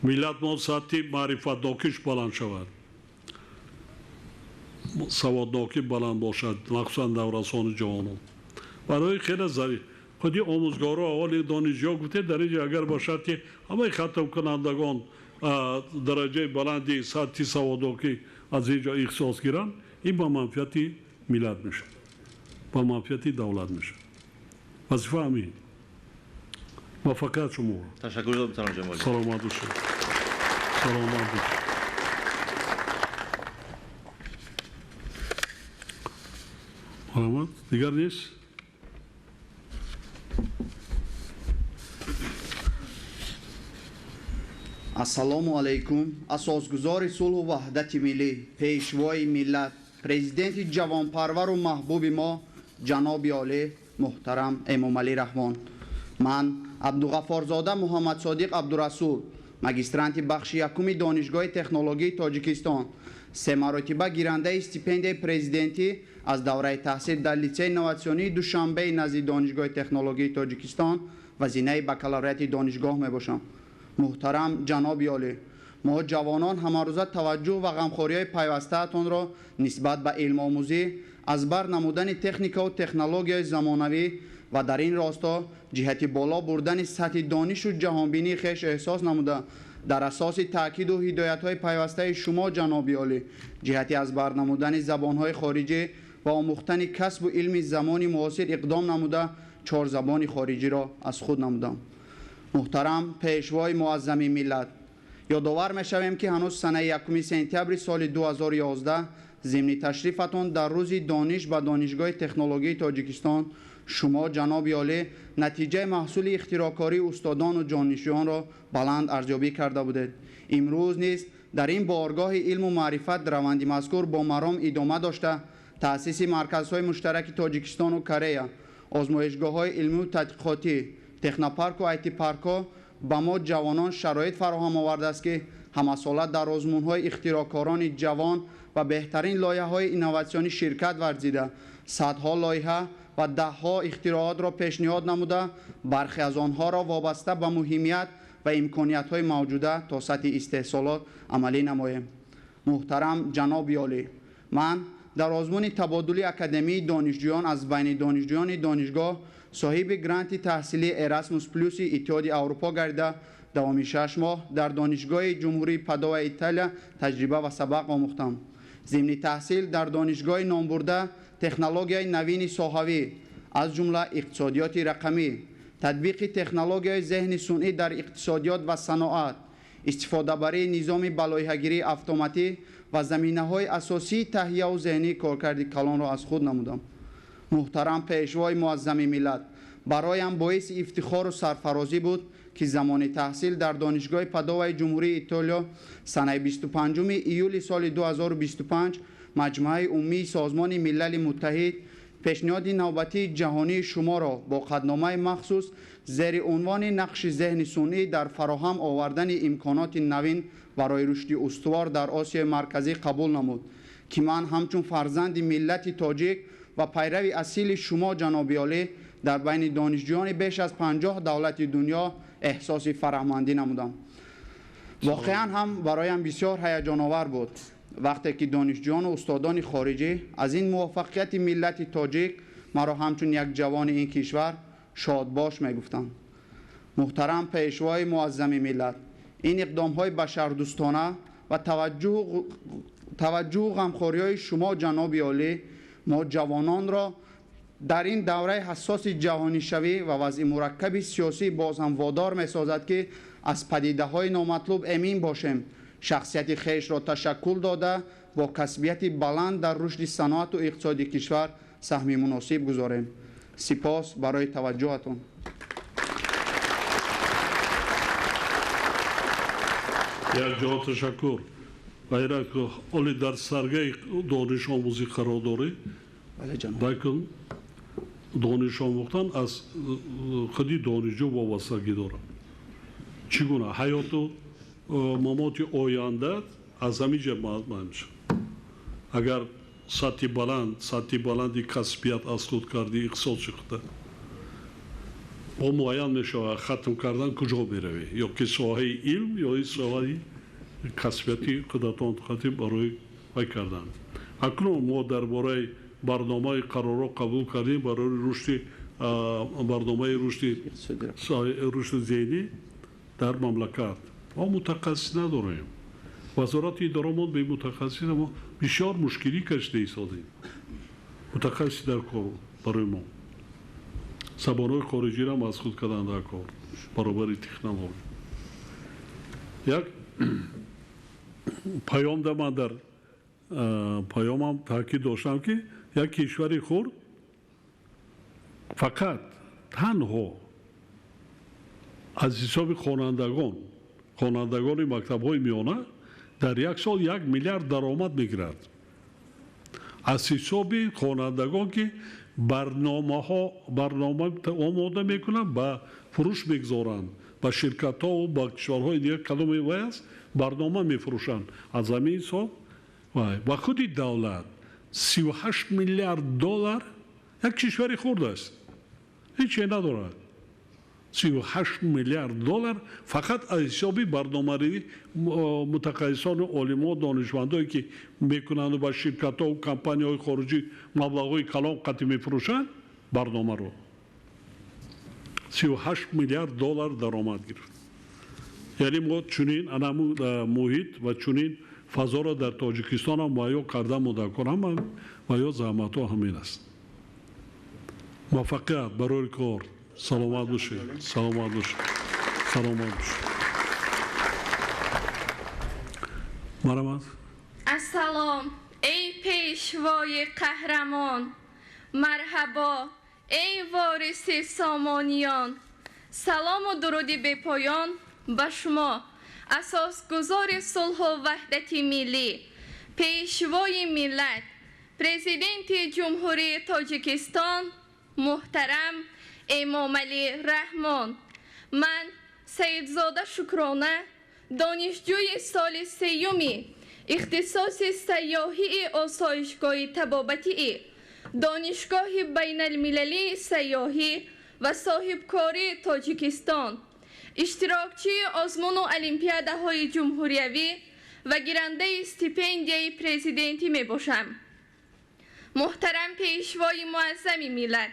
ملت ما سطح معرفت ناکیش بلند شود. سوادناکی بلند باشد، مخصوصا دوران جوانان. برای خیلی ضروری خودی آموزگارا اول دانشجو گفته درجه اگر باشد که همه ختم کنندگان درجه بلندی سطح سوادناکی از اینجا اختصاص گیرن، این با منفعت ملت میشه، با منفعت دولت میشه. وظیفه همین. موفقیت شما. تشکر محترم جناب عالی. سلامت باشید. سلامت باشید. محمد دیگر نیست؟ ассалому алайкум. Асосгузори сулҳу ваҳдати миллӣ, пешвои миллат, президенти ҷавонпарвару маҳбуби мо ҷаноби олӣ муҳтарам эмомалӣ раҳмон. ман абдуғаффорзода муҳаммадсодиқ абдурасул, магистранти бахши якуми донишгоҳи технологии тоҷикистон, се маротиба гирандаи стипендияи президентӣ аз давраи таҳсил дар литсеи инноватсионии душанбеи назди донишгоҳи технологии тоҷикистон ва зинаи бакалавриати донишгоҳ мебошам. محترم جناب عالی، ما جوانان هماروزه توجه و غمخوری‌های پیوسته‌تان را نسبت به علم آموزی از بر نمودن تکنیک و تکنولوژی زمانوی و در این راستا جهت بالا بردن سطح دانش و جهانبینی خویش احساس نموده در اساس تاکید و هدایت‌های پیوسته شما جناب عالی جهت از بر نمودن زبان‌های خارجی و آموختن کسب و علم زمان معاصر اقدام نموده 4 زبان خارجی را از خود نمودم. محترم پیشوای معظم ملت، یادآور می‌شویم که هنوز سنه 1 سپتامبر سال 2011 ضمن تشریفتان در روز دانش به دانشگاه تکنولوژی تاجیکستان شما جناب عالی نتیجه محصول اختراعکاری استادان و دانشجویان را بلند ارزیابی کرده بودید. امروز نیز در این بارگاه علم و معرفت روند مذکور با مرام ادامه داشته تأسیس مرکزهای مشترک تاجیکستان و کره، آزمایشگاه‌های علمی و تحقیقاتی، تکنوپارک و آیتی پارک با ما جوانان شرایط فراهم آورده است که همسالت در آزمون‌های اختراعکاران جوان و بهترین لایحه‌های اینوواسیونی شرکت ورزیده، صدها لایحه و ده‌ها اختراعات را پیشنهاد نموده، برخی از آنها را وابسته به مهمیت و امکانیت‌های موجوده تا سطح استحصالات عملی نماییم. محترم جناب عالی، من در آزمون تبادلی اکادمی دانشجویان از بین دانشجویان دانشگاه صاحب گرانت تحصیلی اراسموس پلوس اتحاد اروپا گردیده دوامی 6 ماه در دانشگاه جمهوری پادوا ایتالیا تجربه و سبق آموختم. ضمن تحصیل در دانشگاه نامبرده تکنولوژی نوین ساحوی از جمله اقتصادیات رقمی، تطبیق تکنولوژی ذهن صنعی در اقتصادیات و صنعت، استفاده بری نظام بلایحه‌گیری اتوماتی و زمینه‌های اساسی تهیه و ذهنی کارکرد کلان را از خود نمودم. محترم پیشوای معظم ملت، برایم باعث افتخار و سرفرازی بود که زمان تحصیل در دانشگاه پادوای جمهوری ایتالیا سنه 25 ایول سال 2025 مجمع عمومی سازمان ملل متحد پیشنهاد نوبتی جهانی شما را با قطعنامه مخصوص زیر عنوان نقش ذهن صنعی در فراهم آوردن امکانات نوین برای رشد استوار در آسیای مرکزی قبول نمود که من همچون فرزند ملت تاجیک و پیرو اصیل شما جناب عالی در بین دانشجویان بیش از 50 دولت دنیا احساس فرهمندی نمودم. واقعا هم برایم بسیار هیجان آور بود وقتی که دانشجویان و استادان خارجی از این موفقیت ملت تاجیک مرا همچون یک جوان این کشور شادباش میگفتند. محترم پیشوای معظم ملت، این اقدام های بشردوستانه و توجه و غمخواری های شما جناب عالی ما جوانان را در این دوره حساس جهانی شوی و وضع مرکب سیاسی باز هم وادار می سازد که از پدیده های نامطلوب امین باشیم، شخصیت خیش را تشکل داده با کسبیت بلند در رشد صنعت و اقتصاد کشور سهم مناسب گذاریم. سپاس برای توجهتون. یک جا تشکر. غیر که اولی در سرگه دانش آموزی قرار داره بله جناب. لیکن دانش آموختن از خودی دانشجو وابستگی داره. چگونه حیات و ممات آینده از همیشه معلوم میشه. اگر سطح بلندی کسبیت از خود کردی اقتصاد شده با معین میشه ختم کردن کجا میروی یا که ساحه علم یا ساحه کسبیتی خودتان خطیب برای وی کردن. اکنون ما درباره برنامه قرار قبول کردیم برای رشد برنامه رشد ذهنی در مملکت. ما متخصص نداریم. وزارت درآمد به متخصص ما بسیار مشکلی کشیده ایستادیم. متخصص در کار برای ما. زبان‌های خارجی را از خود کردن در کار برابر تکنولوژی. یک پیام ده من در پیامم تاکید داشتم که یک کشوری خورد فقط تنها از حساب خوانندگان مکتب‌های میانه در یک سال 1 میلیارد درآمد میگیرد. از حساب خوانندگان که برنامه آماده میکنند با فروش میگذارند با شرکت ها و با کشورهای دیگر کدام ویس برنامه میفروشند از زمین حساب و خودی دولت 38 میلیارد دلار یک کشوری خورده است هیچی ندارد. 38 میلیارد دلار فقط از حساب برنامه‌ریزی متخصصان و علما و دانشمندانی که میکنند و با شرکت ها و کمپانی های خارجی مبلغ‌های کلان قطعی میفروشند برنامه رو 38 میلیارد دلار درآمد گرفت. یعنی ما چنین محیط و چنین فضا را در تاجیکستان هم مهیا کرده مدکنم و یا زحمت ها همین است. موفقیت برای کار. سلامت باشید. سلامت باشید. سلامت باشید. مرحبا. السلام ای پیشوای قهرمان، مرحبا ای وارث سامانیان. سلام و درودی به پایان به شما اساسگزار صلح و وحدت ملی، پیشوای ملت، پرزیدنت جمهوری تاجیکستان محترم امام علی رحمان. من سیدزاده شکرانه دانشجوی سال سیومی اختصاص سیاحی آسایشگاه طبابتی دانشگاه بین المللی سیاحی و صاحبکاری تاجیکستان، اشتراکچی آزمون و المپیاده های جمهوریوی و گیرنده استیپندیای پرزیدنتی می باشم. محترم پیشوای معظم ملت،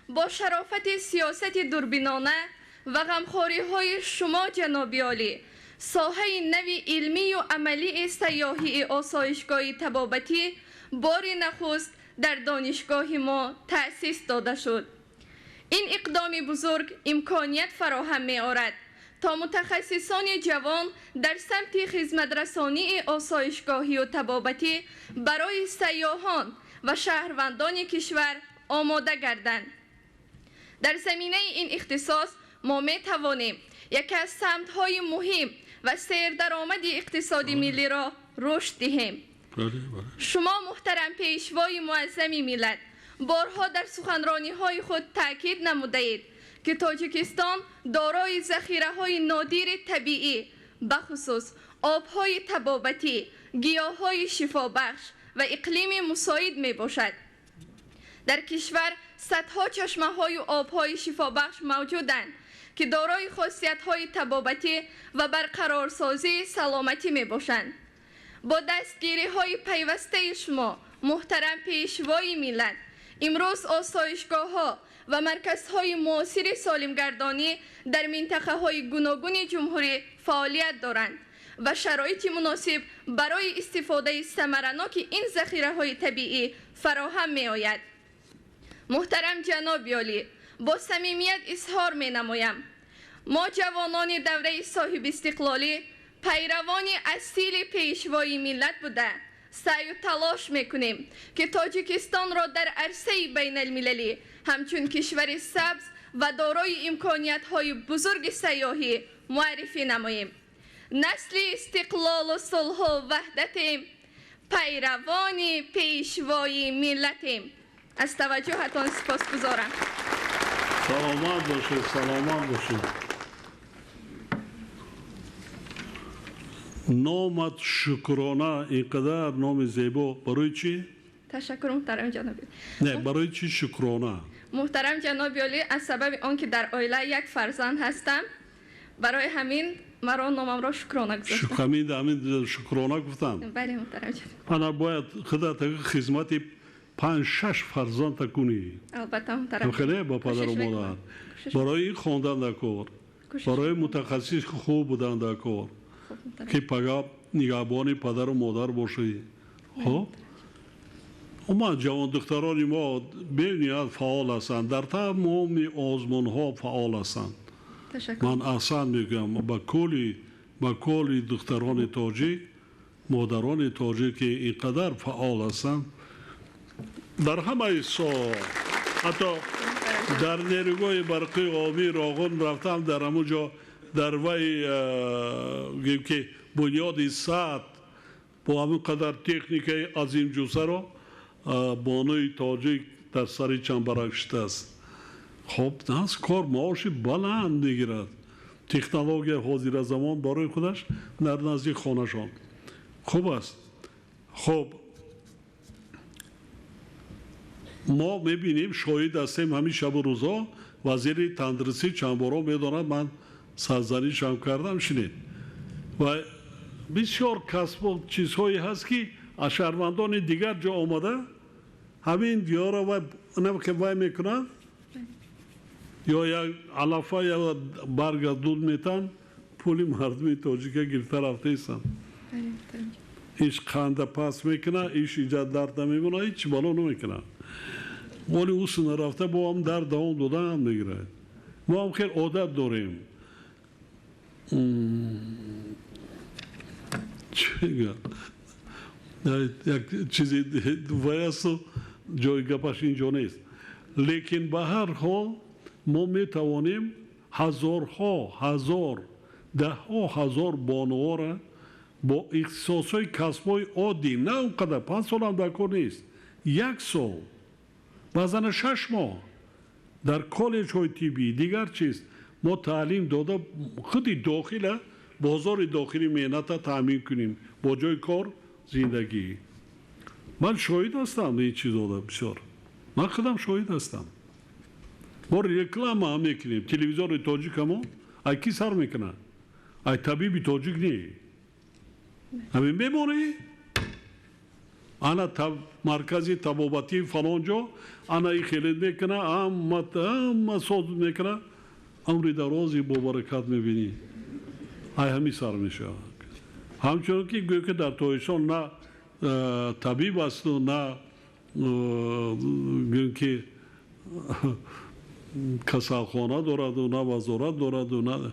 با شرافت سیاست دوربینانه و غمخواری های شما جناب عالی، ساحه نوی علمی و عملی سیاحی آسایشگاه طبابتی بار نخست در دانشگاه ما تأسیس داده شد. این اقدام بزرگ امکانیت فراهم می آورد تا متخصصان جوان در سمت خدمت رسانی آسایشگاهی و طبابتی برای سیاحان و شهروندان کشور آماده گردند. در زمینه این اختصاص ما می توانیم یکی از سمت‌های مهم و سیردرآمد اقتصادی ملی را رشد دهیم. شما محترم پیشوای معظم ملت بارها در سخنرانی‌های خود تاکید نموده اید که تاجیکستان دارای ذخیره‌های نادر طبیعی بخصوص آب‌های طبابتی، گیاه‌های شفابخش و اقلیم مساعد می باشد. در کشور صدها چشمه‌های و آب‌های شفابخش موجودند که دارای خاصیت‌های طبابتی و برقرارسازی سلامتی می باشند. با دستگیری‌های پیوسته شما محترم پیشوای ملت امروز آسایشگاه‌ها و مرکزهای معاصر سالمگردانی در منطقه‌های گوناگون جمهوری فعالیت دارند و شرایط مناسب برای استفاده ثمرناک این ذخیره‌های طبیعی فراهم می‌آید. محترم جناب عالی، با صمیمیت اظهار می‌نمایم ما جوانان دوره صاحب استقلالی پیروان اصیل پیشوای ملت بوده سعی و تلاش میکنیم که تاجیکستان را در عرصه بین المللی همچون کشور سبز و دارای امکانیت‌های بزرگ سیاحی معرفی نماییم. نسل استقلال و صلح و وحدتیم، پیروان پیشوای ملتیم. از توجهتان سپاسگزارم. سلامت باشید، سلامت باشید. نامت شکرانه اینقدر نام زیبا برای چی؟ تشکر محترم جناب. نه برای چی شکرانه؟ محترم جناب عالی، از سبب آنکه در عائله یک فرزند هستم برای همین مرا نامم را شکرانه گذاشتم. همین شکرانه گفتم. بله محترم جناب. انا باید خودت خدمت 5-6 فرزند کنی. البته محترم. خیلی با پدر و مادر. برای خواندن کار. برای متخصص خوب بودن کار. که پگاه نگهبان پدر و مادر باشی. خب اما جوان دختران ما ببینید فعال هستند، در تمام آزمون ها فعال هستند. من احسان میگم با کلی دختران تاجیک، مادران تاجیک که اینقدر فعال هستند در همه سال. حتی در نیروگاه برقی آبی راغون رفتم، در همونجا در وی که بنیاد ساعت با همون قدر تکنیک عظیم جوسه را بانوی تاجیک در سر چنبرک است. خب از کار معاش بلند میگیرد. تکنولوژی حاضر زمان برای خودش در نزدیک خانه‌شان خوب است. خب ما میبینیم شاهد هستیم همین شب و روزا وزیر تندرستی چند بارا میداند، من سرزنش هم کردم شنید و بسیار کسب و چیزهایی هست که از شهروندان دیگر جا آمده همین دیار و نم که وای میکنن یا یک علافه یا برگ دود میتن پولی مردمی تاجیکه گرفته رفته ایستن. ایش خنده پس میکنه، ایش ایجاد درد نمیمونه، هیچ بالا نمیکنه. ولی او سنه رفته با هم در دوام دادن هم میگیره. ما هم خیلی عادت داریم. یک چیزی وایست و جای گپش اینجا نیست. لیکن به هر حال ما میتوانیم ده ها هزار بانوها را با اختصاصهای کسبهای عادی، نه اونقدر 5 سال هم در کار نیست، 1 سال بعضا 6 ماه در کالج های طبی دیگر چیز ما تعلیم داده خودی داخل بازار داخلی مهنت تامین کنیم با جای کار زندگی. من شاهد هستم این چیز داده بسیار، من خودم شاهد هستم. ما رکلام هم میکنیم تلویزیون تاجیک هم ای کی سر میکنه؟ ای طبیبی تاجیک نی همین بمونه. انا مرکزی طبابتی فلان جا انا ای خیلی میکنه اما سوز میکنه عمری درازی با برکت میبینی ای همی سر میشه. همچنان که گویا که در تویشان نه طبیب است و نه گویا که کسالخانه دارد و نه وزارت دارد و نه،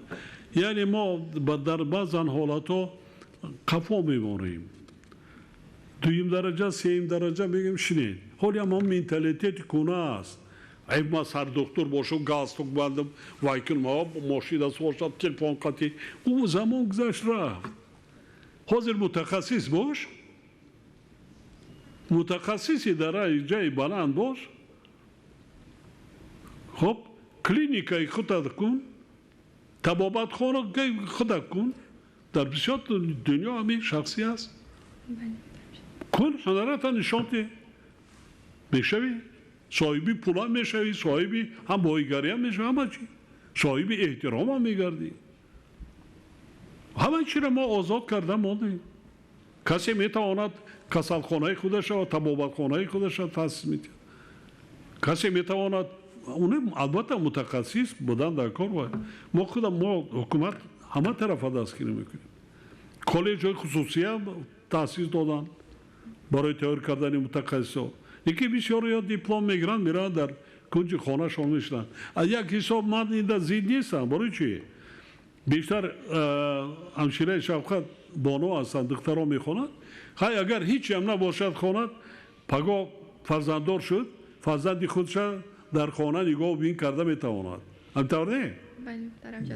یعنی ما در بعضن حالت ها قفا میمانیم. دویم درجه سیم درجه میگیم شنید حالی هم منتالیتیت کنه است. ای ما سر دکتر باشم گاستوک بندم وایکن ما ماشین از ورشاد تلفن قطعی اون زمان گذشت رفت حاضر متخصص باش متخصصی در جای بلند باش خب کلینیکای خودت کن طبابت خانه خودت کن در بسیار دنیا همین شخصی هست کن هنرت نشان ده میشوی صاحبی پولا میشوی صاحبی هم بایگری هم میشوی همه چی صاحبی احترام هم میگردی همه چی را ما آزاد کرده ماندیم کسی میتواند کسالخانه خودش و طبابت خانه خودش را تاسیس میده کسی میتواند اونم البته متخصص بودن در کار باید ما خودم ما حکومت همه طرف دستگیری میکنیم کالج های خصوصی هم تاسیس دادن برای تیار کردن متخصصا یکی بسیار یا دیپلم میگیرن میرن در کنج خانه شان میشنن از یک حساب من این در زید نیستم برای چی؟ بیشتر همشیره شفقت بانو هستند دخترها میخونند خواهی اگر هیچی هم نباشد خواند پگاه فرزنددار شد فرزندی خودش در خانه نگاه بین کرده میتواند همطور نه؟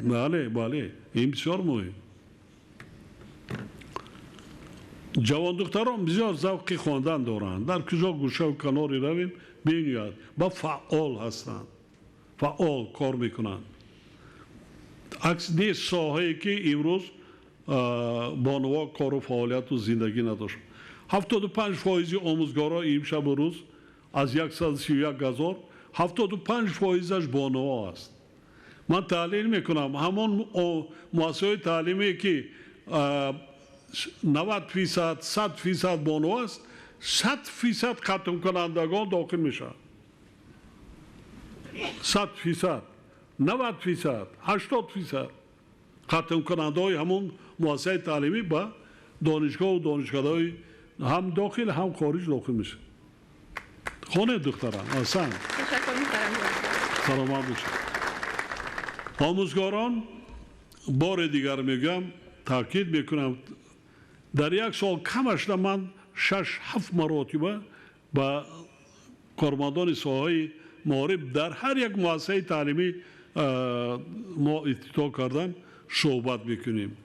بله بله این بسیار مهم جوان دختران بسیار ذوق خواندن دارند در کجا گوشه و کناری رویم بینید با فعال هستند فعال کار میکنند عکس نیست ساحه‌ای که امروز بانوها کار و فعالیت و زندگی نداشت 75% آموزگارا امشب و روز از 131,000 75%ش بانوها است من تحلیل میکنم همون مؤسسه تعلیمی که 90% 100% بانو است 100% ختم کنندگان داخل میشه 100% 90% 80% ختم کننده های همون مؤسسه تعلیمی با دانشگاه و دانشگاه‌های هم داخل هم خارج داخل میشه خانه دختران آسان سلامت باشید آموزگاران بار دیگر میگم تاکید میکنم در یک سال کمش من 6-7 مرتبه با کارمندان ساحه معارف در هر یک مؤسسه تعلیمی ما افتتاح کردن صحبت میکنیم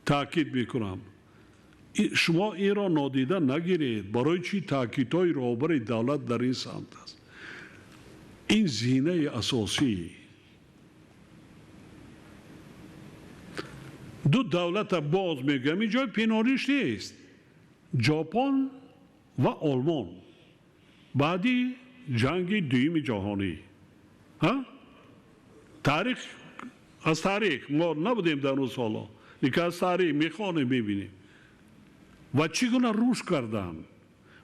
تاکید میکنم شما این را نادیده نگیرید برای چی تاکیدهای رهبر دولت در این سمت است این زینه اساسی دو دولت باز میگم اینجا پیناریش نیست ژاپن و آلمان بعدی جنگ دوم جهانی تاریخ از تاریخ ما نبودیم در اون سالا لیکن از تاریخ میخوانیم میبینیم و چگونه رشد کردن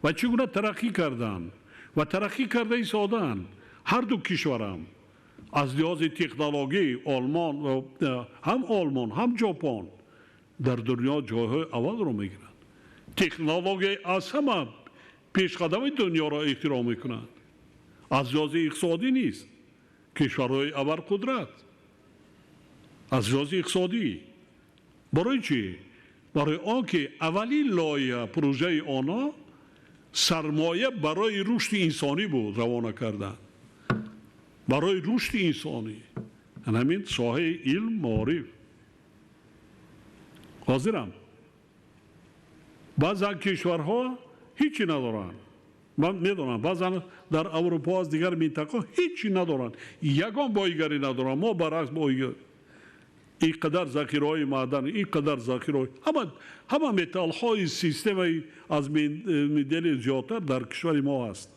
و چگونه ترقی کردن و ترقی کرده ایستادن هر دو کشورم از لحاظ تکنولوژی آلمان هم ژاپن در دنیا جایهای اول رو میگیرند تکنولوژی از همه پیشقدم دنیا را احترام میکنند از لحاظ اقتصادی نیست کشورهای اول قدرت از لحاظ اقتصادی برای چی؟ برای آنکه اولین لایحه پروژه آنها سرمایه برای رشد انسانی بود روانه کردن برای رشد انسانی همین ساحه علم معارف حاضرم بعضی کشورها هیچی ندارن من میدونم بعضی در اروپا از دیگر منطقه هیچی ندارن یگان بایگری ندارن ما برعکس بایگری اینقدر ذخیره‌های معدن اینقدر ذخیره‌های همه متال‌های سیستم از مدل زیادتر در کشور ما هست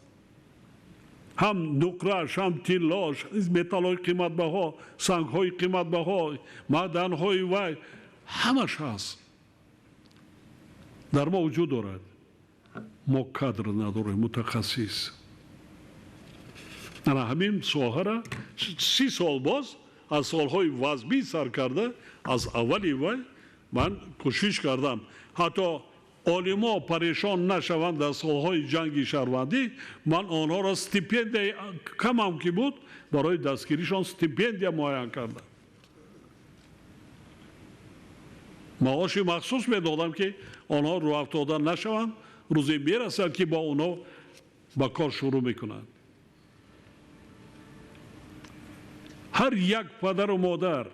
هم نقره‌اش هم تیلاش متال‌های قیمت بها سنگ‌های قیمت بها معدن‌های وای همش هست در ما وجود دارد ما کادر نداریم متخصص انا همین ساحه را 30 سال باز از سالهای وزبی سر کرده از اولی وای من کوشش کردم حتی عالما پریشان نشوند در سالهای جنگ شهروندی من آنها را استیپندی کم هم که بود برای دستگیریشان استیپندی معین کردم معاش مخصوص میدادم که آنها رو افتاده نشوند روزی میرسد که با آنها با کار شروع میکنند هر یک پدر و مادر،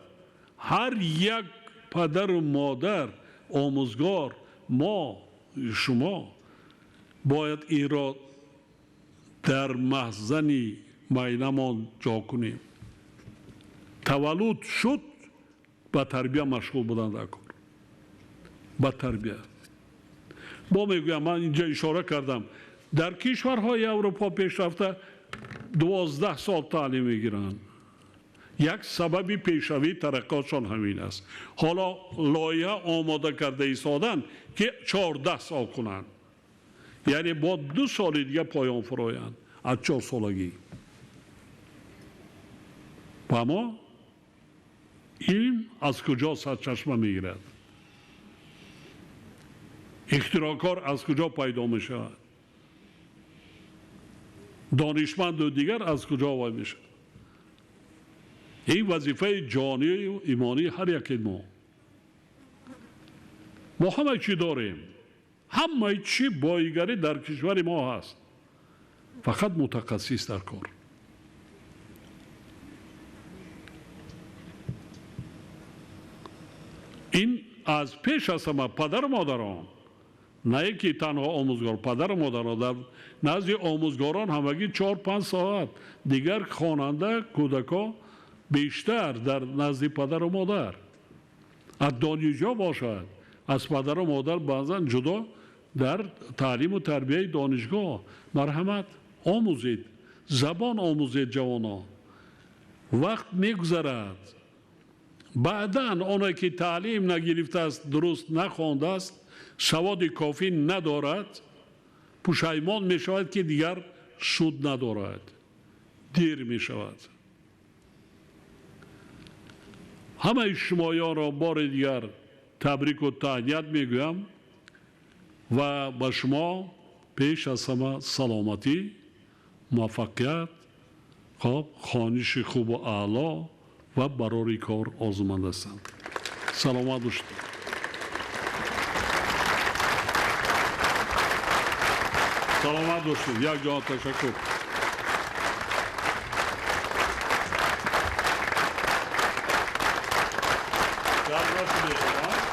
هر یک پدر و مادر آموزگار، ما شما باید این را در مخزن معینمان جا کنیم. تولد شد به تربیه مشغول بودن در کار، به تربیه. با میگویم، من اینجا اشاره کردم در کشورهای اروپا پیشرفته 12 سال تعلیم میگیرند. یک سبب پیشروی ترقیاتشان همین است. حالا لایحه آماده کرده ایستادن که 14 سال کنند، یعنی با 2 سال دیگه پایان فرایند از 4 سالگی. و اما این از کجا سرچشمه میگیرد؟ اختراعکار از کجا پیدا می شود؟ دانشمند و دیگر از کجا وای می شود؟ این وظیفه جانی و ایمانی هر یکی ما همه چی داریم، همه چی بایگری در کشور ما هست، فقط متخصص در کار. این از پیش از همه پدر و مادران، نه که تنها آموزگار، پدر و مادران در نزد آموزگاران همگی 4-5 ساعت، دیگر خواننده کودکان بیشتر در نزد پدر و مادر. از دانشجو باشد، از پدر و مادر بعضا جدا در تعلیم و تربیه دانشگاه. مرحمت آموزید، زبان آموزید جوانان. وقت میگذرد، بعداً آنها که تعلیم نگرفته است، درست نخوانده است، سواد کافی ندارد، پشیمان می شود که دیگر سود ندارد، دیر می شود. همه شمایان را بار دیگر تبریک و تهنیت می گویم و به شما پیش از همه سلامتی، موفقیت، خوانش خوب و اعلا و برای کار آزمانده هستم. سلامت باشید. سلامت باشید. یک جا تشکر. در